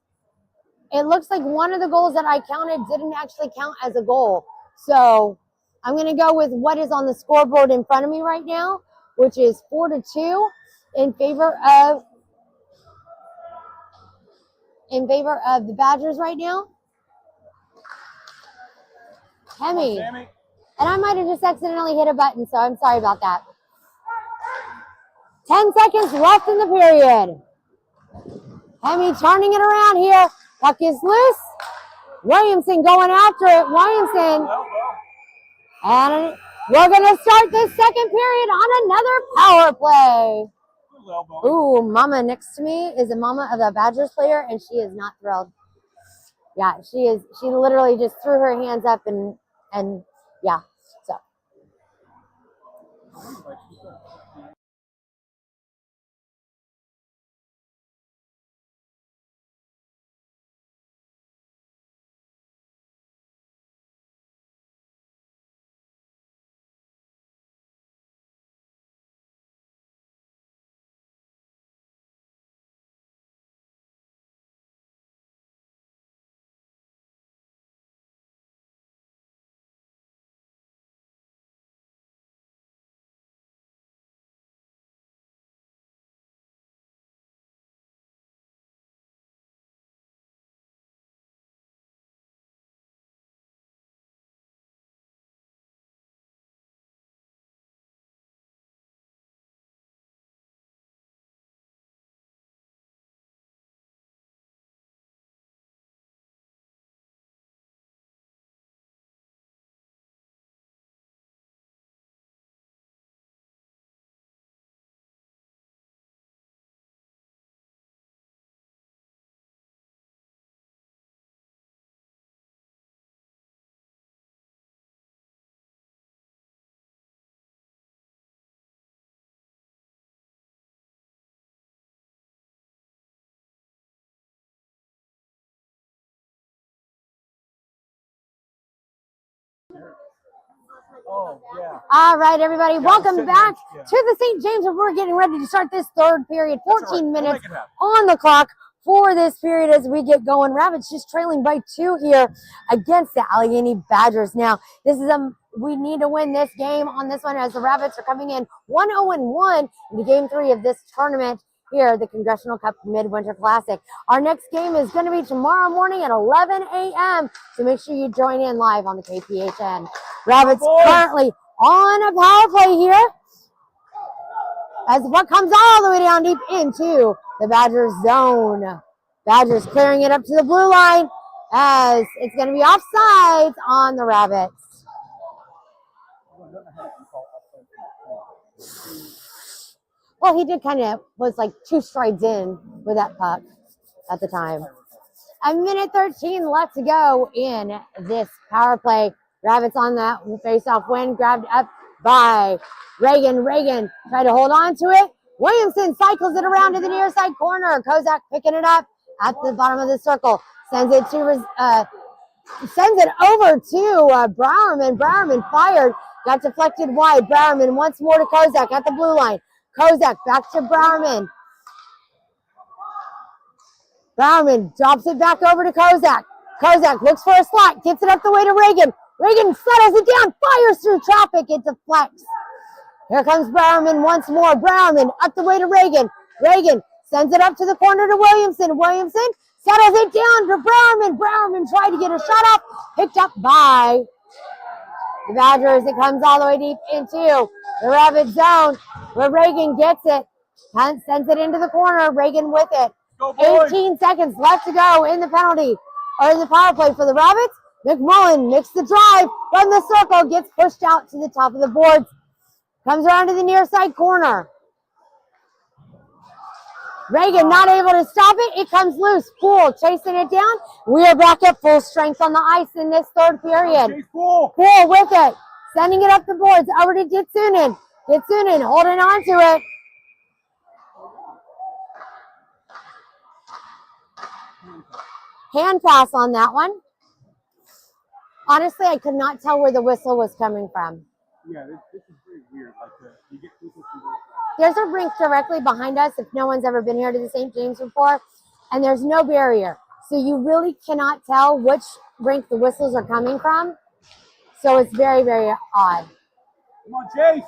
it looks like one of the goals that I counted didn't actually count as a goal. So I'm going to go with what is on the scoreboard in front of me right now, which is 4-2 in favor of the Badgers right now. Hemi. And I might have just accidentally hit a button, so I'm sorry about that. 10 seconds left in the period. Hemi turning it around here. Puck is loose. Williamson going after it. Williamson. And we're going to start this second period on another power play. Ooh, Mama next to me is a mama of a Badgers player, and she is not thrilled. Yeah, she is. She literally just threw her hands up and yeah, so. Oh, yeah. All right, everybody. Welcome back to the St. James, where we're getting ready to start this third period. 14 minutes on the clock for this period as we get going. Rabbits just trailing by 2 here against the Allegheny Badgers. Now, this is we need to win this game on this one as the Rabbits are coming in 1-0-1 into game 3 of this tournament here, the Congressional Cup Midwinter Classic. Our next game is going to be tomorrow morning at 11 a.m., so make sure you join in live on the KPHN. Rabbits currently on a power play here as the puck comes all the way down deep into the Badgers zone. Badgers clearing it up to the blue line as it's going to be offsides on the Rabbits. Well, he did was like 2 strides in with that puck at the time. 1:13 left to go in this power play. Rabbits on that face-off win, grabbed up by Reagan. Reagan tried to hold on to it. Williamson cycles it around to the near side corner. Kozak picking it up at the bottom of the circle. Sends it over to Browerman. Browerman fired. Got deflected wide. Browerman once more to Kozak at the blue line. Kozak back to Browerman. Browerman drops it back over to Kozak. Kozak looks for a slot. Gets it up the way to Reagan. Reagan settles it down. Fires through traffic. It deflects. Here comes Browerman once more. Browerman up the way to Reagan. Reagan sends it up to the corner to Williamson. Williamson settles it down to Browerman. Browerman tried to get a shot off. Picked up by the Badgers. It comes all the way deep into the Rabbit zone where Reagan gets it. Sends it into the corner. Reagan with it. 18 seconds left to go in the penalty or in the power play for the Rabbits. McMullen makes the drive from the circle. Gets pushed out to the top of the boards. Comes around to the near side corner. Reagan not able to stop it. It comes loose. Poole chasing it down. We are back at full strength on the ice in this third period. Poole with it. Sending it up the boards over to Ditsunen. Ditsunen holding on to it. Hand pass on that one. Honestly, I could not tell where the whistle was coming from. Yeah, this is very weird. Like, you get whistles from There's a rink directly behind us if no one's ever been here to the St. James before, and there's no barrier. So you really cannot tell which rink the whistles are coming from. So it's very, very odd. Come on, Chase.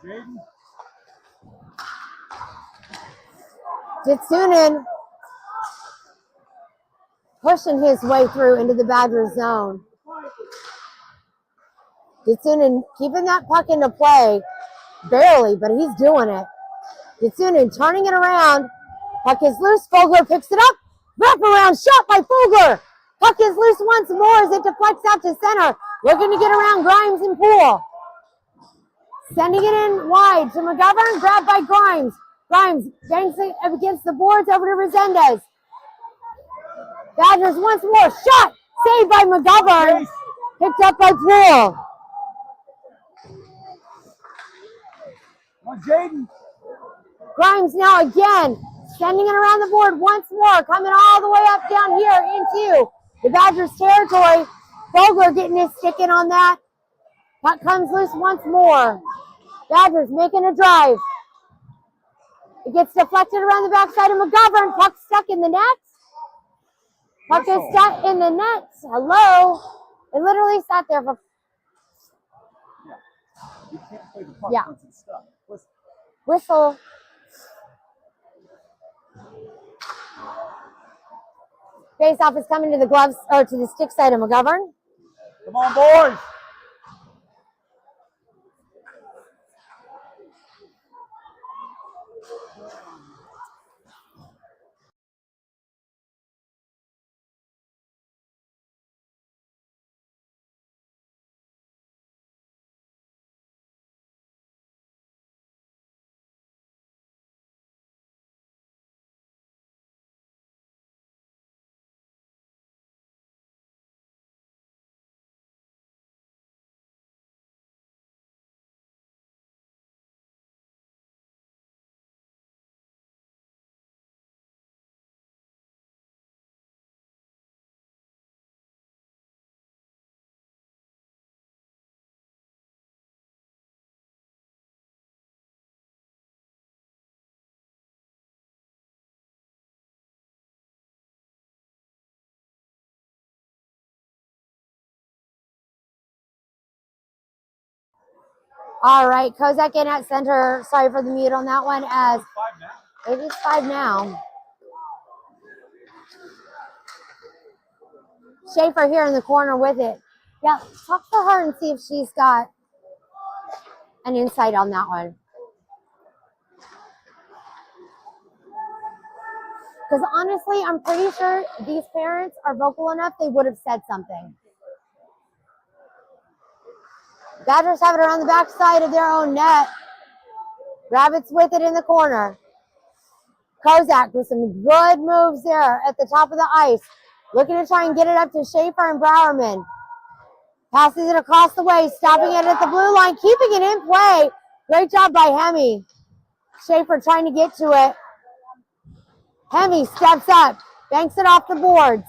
Jaden. Ditsunen pushing his way through into the Badger zone. Ditsunen keeping that puck into play. Barely, but he's doing it. Ditsunen turning it around. Puck is loose. Fogler picks it up. Wrap around shot by Fogler. Puck is loose once more as it deflects out to center. Looking to get around Grimes and Poole. Sending it in wide to McGovern. Grabbed by Grimes. Grimes bangs it against the boards over to Resendez. Badgers once more. Shot. Saved by McGovern. Picked up by Poole. Come on, Jaden. Grimes now again. Sending it around the board once more. Coming all the way up down here into the Badgers territory. Fogler getting his stick in on that. Puck comes loose once more. Badgers making a drive. It gets deflected around the backside of McGovern. Puck stuck in the net. Puck is stuck in the net. Hello. It literally sat there for... Yeah. You can't play the puck once it's stuck. Whistle. Face off is coming to the gloves or to the stick side of McGovern. Come on, boys. All right, Kozak in at center. Sorry for the mute on that one as it is 5 now. Schaefer here in the corner with it. Yeah, talk to her and see if she's got an insight on that one. Because honestly, I'm pretty sure these parents are vocal enough they would have said something. Badgers have it around the backside of their own net. Rabbits with it in the corner. Kozak with some good moves there at the top of the ice. Looking to try and get it up to Schaefer and Browerman. Passes it across the way, stopping it at the blue line, keeping it in play. Great job by Hemi. Schaefer trying to get to it. Hemi steps up, banks it off the boards.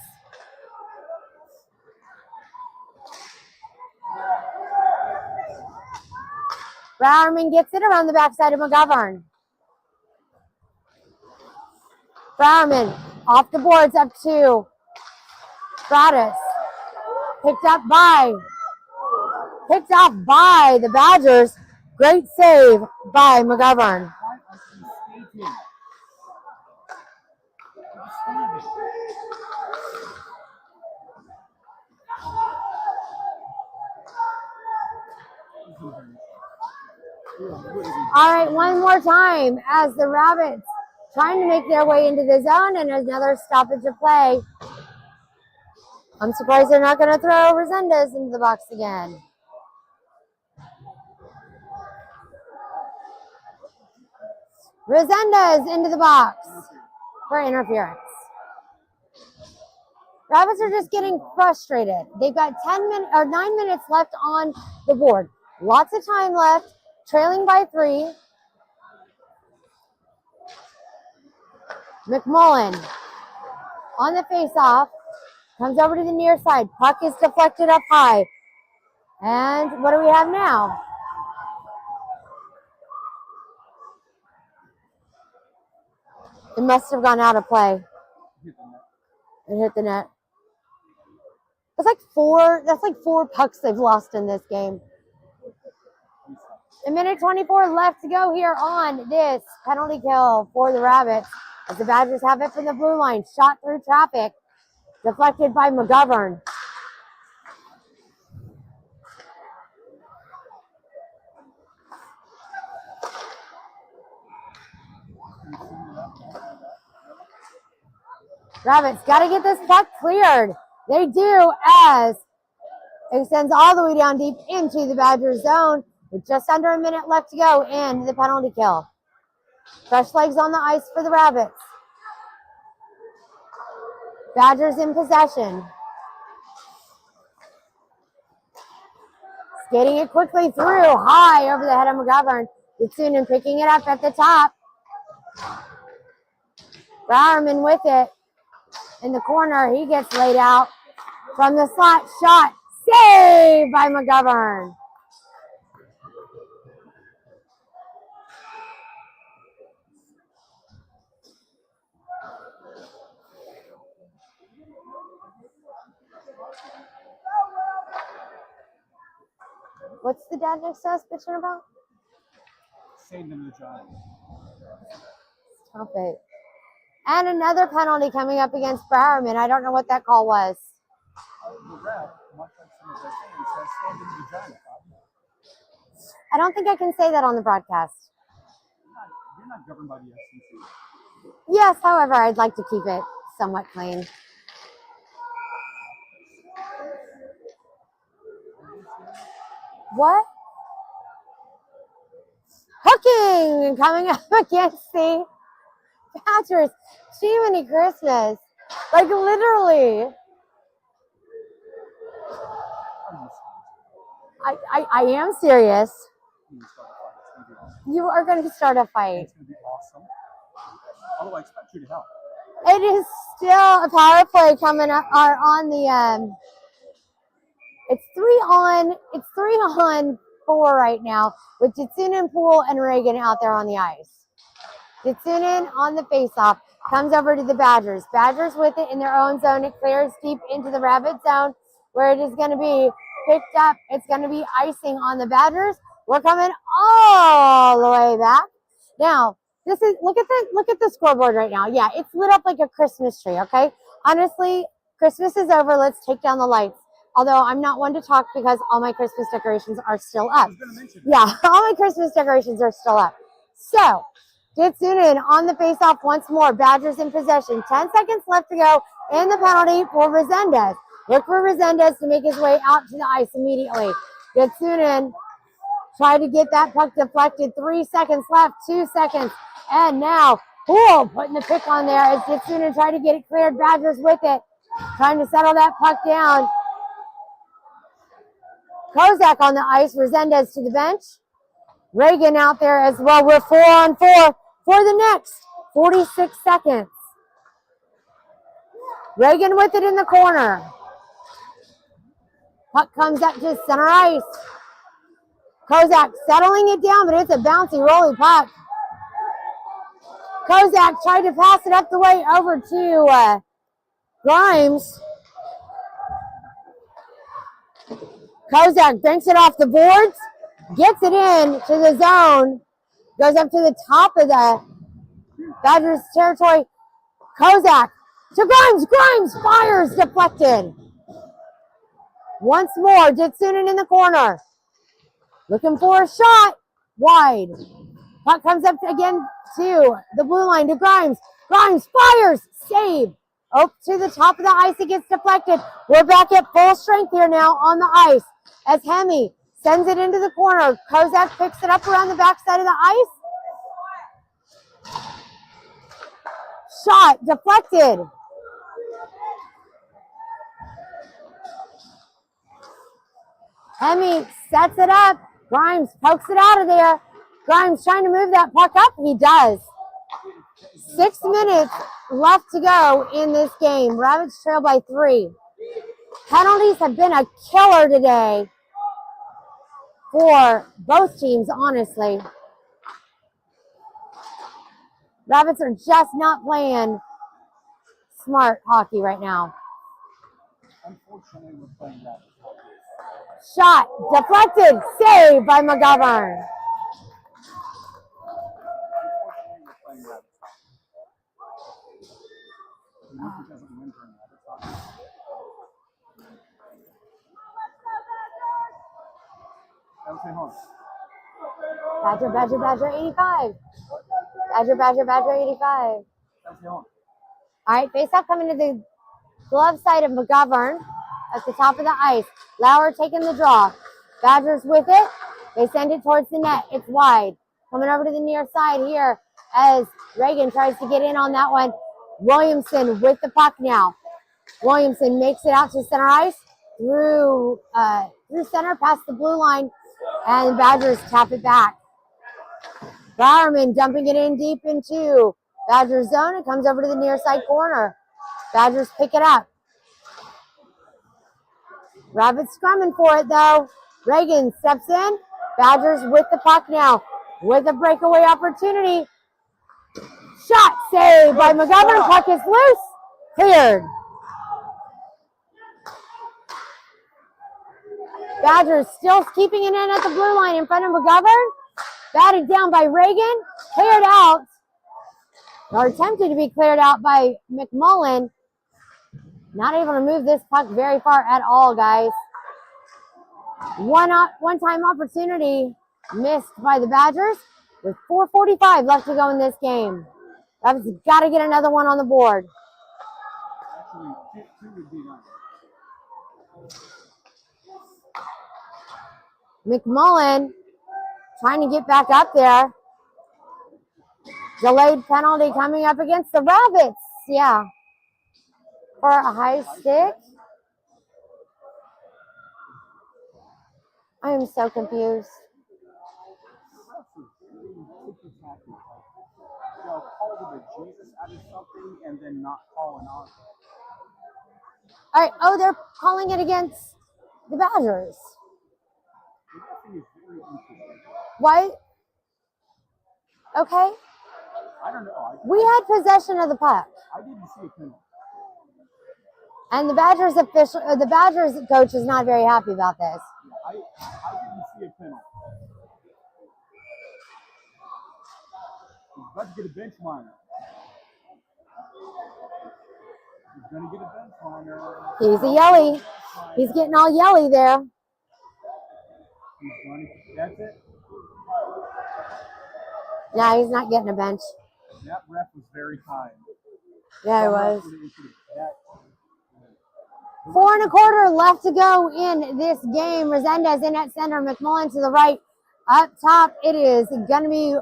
Browerman gets it around the backside of McGovern. Browerman off the boards up to Stratus. Picked off by the Badgers. Great save by McGovern. All right, one more time as the Rabbits trying to make their way into the zone and another stoppage of play I'm surprised they're not going to throw Resendez into the box again. Resendez into the box for interference. Rabbits are just getting frustrated. They've got 9 minutes left on the board. Lots of time left, trailing by 3. McMullen on the face-off. Comes over to the near side. Puck is deflected up high. And what do we have now? It must have gone out of play. It hit the net. That's like four pucks they've lost in this game. A minute 24 left to go here on this penalty kill for the Rabbits. As the Badgers have it from the blue line. Shot through traffic. Deflected by McGovern. Rabbits got to get this puck cleared. They do, as it extends all the way down deep into the Badgers zone with just under a minute left to go in the penalty kill. Fresh legs on the ice for the Rabbits. Badgers in possession. Skating it quickly through, high over the head of McGovern. Yatsunin picking it up at the top. Bowerman with it in the corner. He gets laid out from the slot. Shot saved by McGovern. What's the dad next to us bitching about? Saved him the Giants. Stop it. And another penalty coming up against Bowerman. I don't know what that call was. The ref, much like some of their fans, says saved him the Giants. I don't think I can say that on the broadcast. You're not governed by the FCC. Yes, however, I'd like to keep it somewhat clean. What? Hooking coming up against the Badgers. Jiminy Christmas. Like literally. I am serious. You are going to start a fight. It's going to be awesome. Although I expect you to help. It is still a power play coming up on the it's 3-on-4 right now with Jitsunin, Poole, and Reagan out there on the ice. Jitsunin on the faceoff comes over to the Badgers. Badgers with it in their own zone. It clears deep into the Rabbit zone where it is going to be picked up. It's going to be icing on the Badgers. We're coming all the way back. Now, this is look at the scoreboard right now. Yeah, it's lit up like a Christmas tree, okay? Honestly, Christmas is over. Let's take down the lights. Although I'm not one to talk because all my Christmas decorations are still up. Yeah, all my Christmas decorations are still up. So, Jitsunin on the faceoff once more. Badgers in possession. 10 seconds left to go in the penalty for Resendez. Look for Resendez to make his way out to the ice immediately. Jitsunin tried to get that puck deflected. 3 seconds left, 2 seconds. And now, Poole putting the pick on there as Jitsunin tried to get it cleared. Badgers with it. Trying to settle that puck down. Kozak on the ice, Resendez to the bench. Reagan out there as well. We're 4-on-4 for the next 46 seconds. Reagan with it in the corner. Puck comes up to center ice. Kozak settling it down, but it's a bouncy, rolly puck. Kozak tried to pass it up the way over to Grimes. Kozak banks it off the boards, gets it in to the zone, goes up to the top of the Badgers territory. Kozak to Grimes. Grimes fires, deflected. Once more, Jitsunin in the corner. Looking for a shot. Wide. Puck comes up again to the blue line to Grimes. Grimes fires. Save Up to the top of the ice, it gets deflected. We're back at full strength here now on the ice as Hemi sends it into the corner. Kozak picks it up around the backside of the ice. Shot deflected. Hemi sets it up. Grimes pokes it out of there. Grimes trying to move that puck up. He does. 6 minutes left to go in this game. Rabbits trail by 3. Penalties have been a killer today for both teams, honestly. Rabbits are just not playing smart hockey right now. Unfortunately, we're playing Rabbits. Shot deflected. Save by McGovern. Badger 85. Badger 85. All right, face off coming to the glove side of McGovern at the top of the ice. Lauer taking the draw. Badgers with it. They send it towards the net. It's wide. Coming over to the near side here as Reagan tries to get in on that one. Williamson with the puck now. Williamson makes it out to center ice through center past the blue line, and the Badgers tap it back. Bowerman dumping it in deep into Badgers zone. It comes over to the near side corner. Badgers pick it up. Rabbits scrumming for it though. Reagan steps in. Badgers with the puck now with a breakaway opportunity. Shot saved by McGovern. Puck is loose. Cleared. Badgers still keeping it in at the blue line in front of McGovern. Batted down by Reagan. Cleared out. Or attempted to be cleared out by McMullen. Not able to move this puck very far at all, guys. One-time opportunity missed by the Badgers with 4:45 left to go in this game. Rabbits got to get another one on the board. McMullen trying to get back up there. Delayed penalty coming up against the Rabbits. Yeah. For a high stick. I am so confused. They'll call the Jesus out of something and then not call an on. All right. Oh, they're calling it against the Badgers. Why? Okay. I don't know. We had possession of the puck. I didn't see a penalty. And the Badgers coach is not very happy about this. I didn't see a penalty. He's about to get a bench liner. He's going to get a bench liner. He's a yelly. He's getting all yelly there. He's going to, that's it. No, he's not getting a bench. That ref was very kind. Yeah, he was. 4 1/4 left to go in this game. Resendez in at center. McMullen to the right. Up top, it is going to be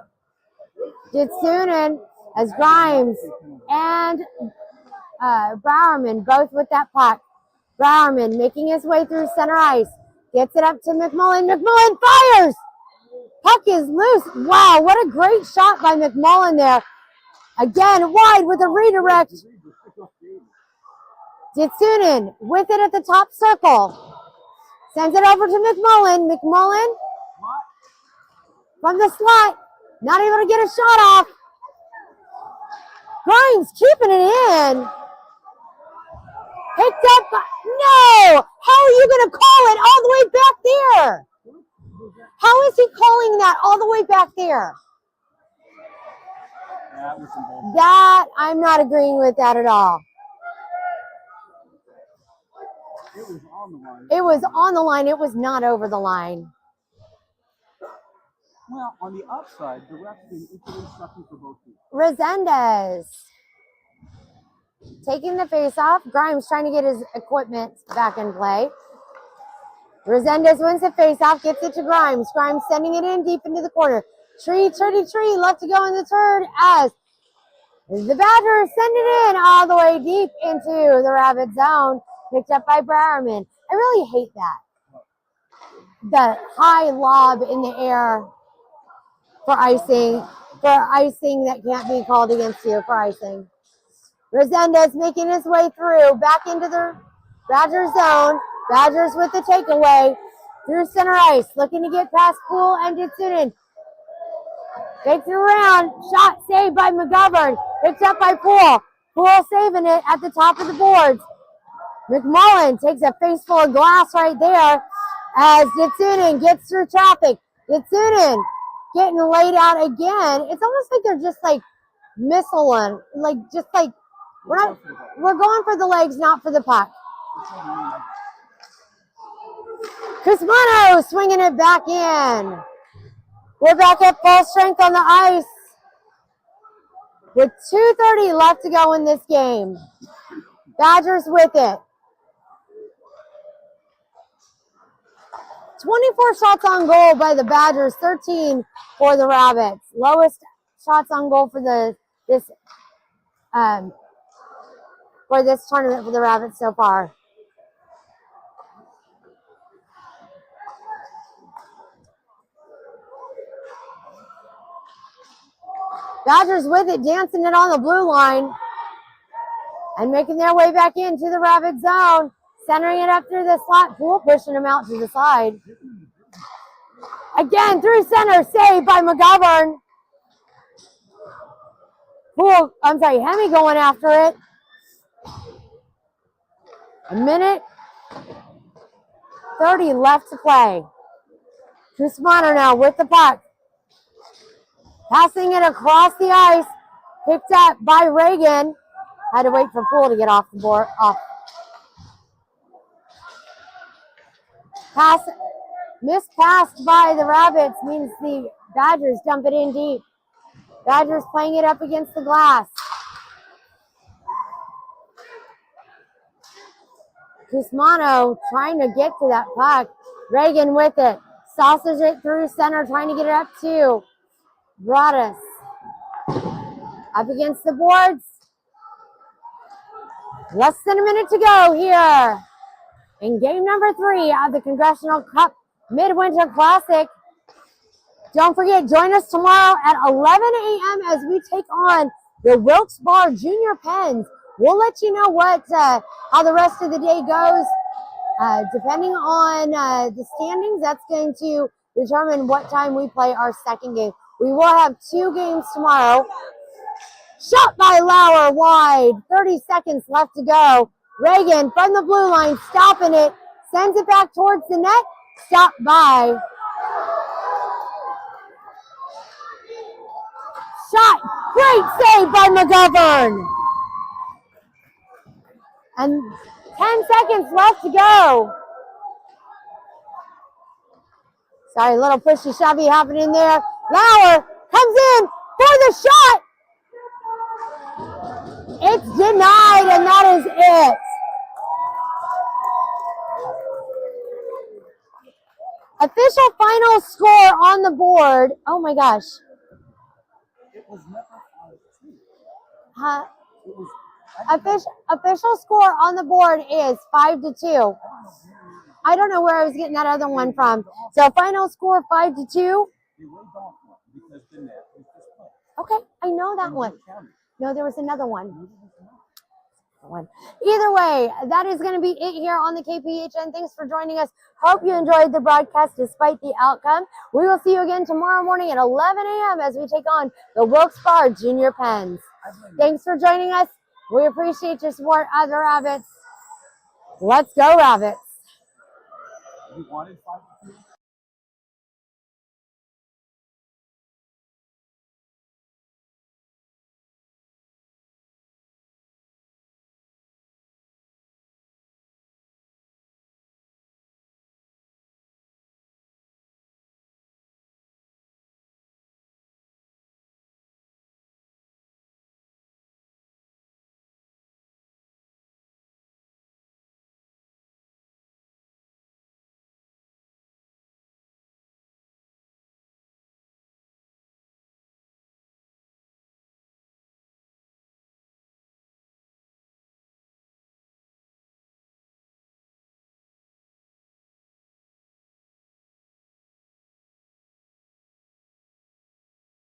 Ditsunen as Grimes and Bowerman both with that puck. Bowerman making his way through center ice. Gets it up to McMullen. McMullen fires! Puck is loose. Wow, what a great shot by McMullen there. Again, wide with a redirect. Ditsunen with it at the top circle. Sends it over to McMullen. McMullen from the slot. Not able to get a shot off. Grimes keeping it in. Picked up. No! How are you going to call it all the way back there? How is he calling that all the way back there? That, I'm not agreeing with that at all. It was on the line. It was on the line. It was not over the line. Well, on the upside, the ref's been equally instructing for both teams. Resendez. taking the face off. Grimes trying to get his equipment back in play. Resendez wins the face off, gets it to Grimes. Grimes sending it in deep into the corner. Tree left to go in the third as the Badgers send it in all the way deep into the Rabbit zone. Picked up by Browerman. I really hate that. The high lob in the air for icing that can't be called against you for icing. Resendez making his way through, back into the Badgers zone. Badgers with the takeaway through center ice, looking to get past Poole and Ditsunin. Takes it around, shot saved by McGovern, picked up by Poole. Poole saving it at the top of the boards. McMullen takes a face full of glass right there as Ditsunin gets through traffic. Ditsunin getting laid out again. It's almost like they're just like missiling, we're going for the legs, not for the puck. Cusmano swinging it back in. We're back at full strength on the ice with 2:30 left to go in this game. Badgers with it. 24 shots on goal by the Badgers, 13 for the Rabbits. Lowest shots on goal for this tournament for the Rabbits so far. Badgers with it, dancing it on the blue line and making their way back into the Rabbit zone. Centering it up through the slot. Poole pushing him out to the side. Again, through center, saved by McGovern. Hemi going after it. A minute 30 left to play. Cusmano now with the puck. Passing it across the ice. Picked up by Reagan. Had to wait for Poole to get off the board. Mispassed by the Rabbits means the Badgers dump it in deep. Badgers playing it up against the glass. Cusmano trying to get to that puck. Reagan with it. Sausage it through center, trying to get it up to Broadus. Up against the boards. Less than a minute to go here in game number 3 of the Congressional Cup Midwinter Classic. Don't forget, join us tomorrow at 11 a.m. as we take on the Wilkes-Barre Junior Pens. We'll let you know how the rest of the day goes. Depending on the standings, that's going to determine what time we play our second game. We will have 2 games tomorrow. Shot by Lauer wide. 30 seconds left to go. Reagan from the blue line stopping it. Sends it back towards the net. Stopped by. Shot. Great save by McGovern. And 10 seconds left to go. Sorry, a little pushy shovey happening there. Lauer comes in for the shot. It's denied, and that is it. Official final score on the board. Oh my gosh. It was never 5-2. Official score on the board is 5-2. I don't know where I was getting that other one from. So final score 5-2. Okay, I know that one. No, there was another one. Either way, that is going to be it here on the KPHN. Thanks for joining us. Hope you enjoyed the broadcast despite the outcome. We will see you again tomorrow morning at 11 a.m. as we take on the Wilkes-Barre Junior Pens. Thanks for joining us. We appreciate your support of the Rabbits. Let's go, Rabbits. You wanted 5-2?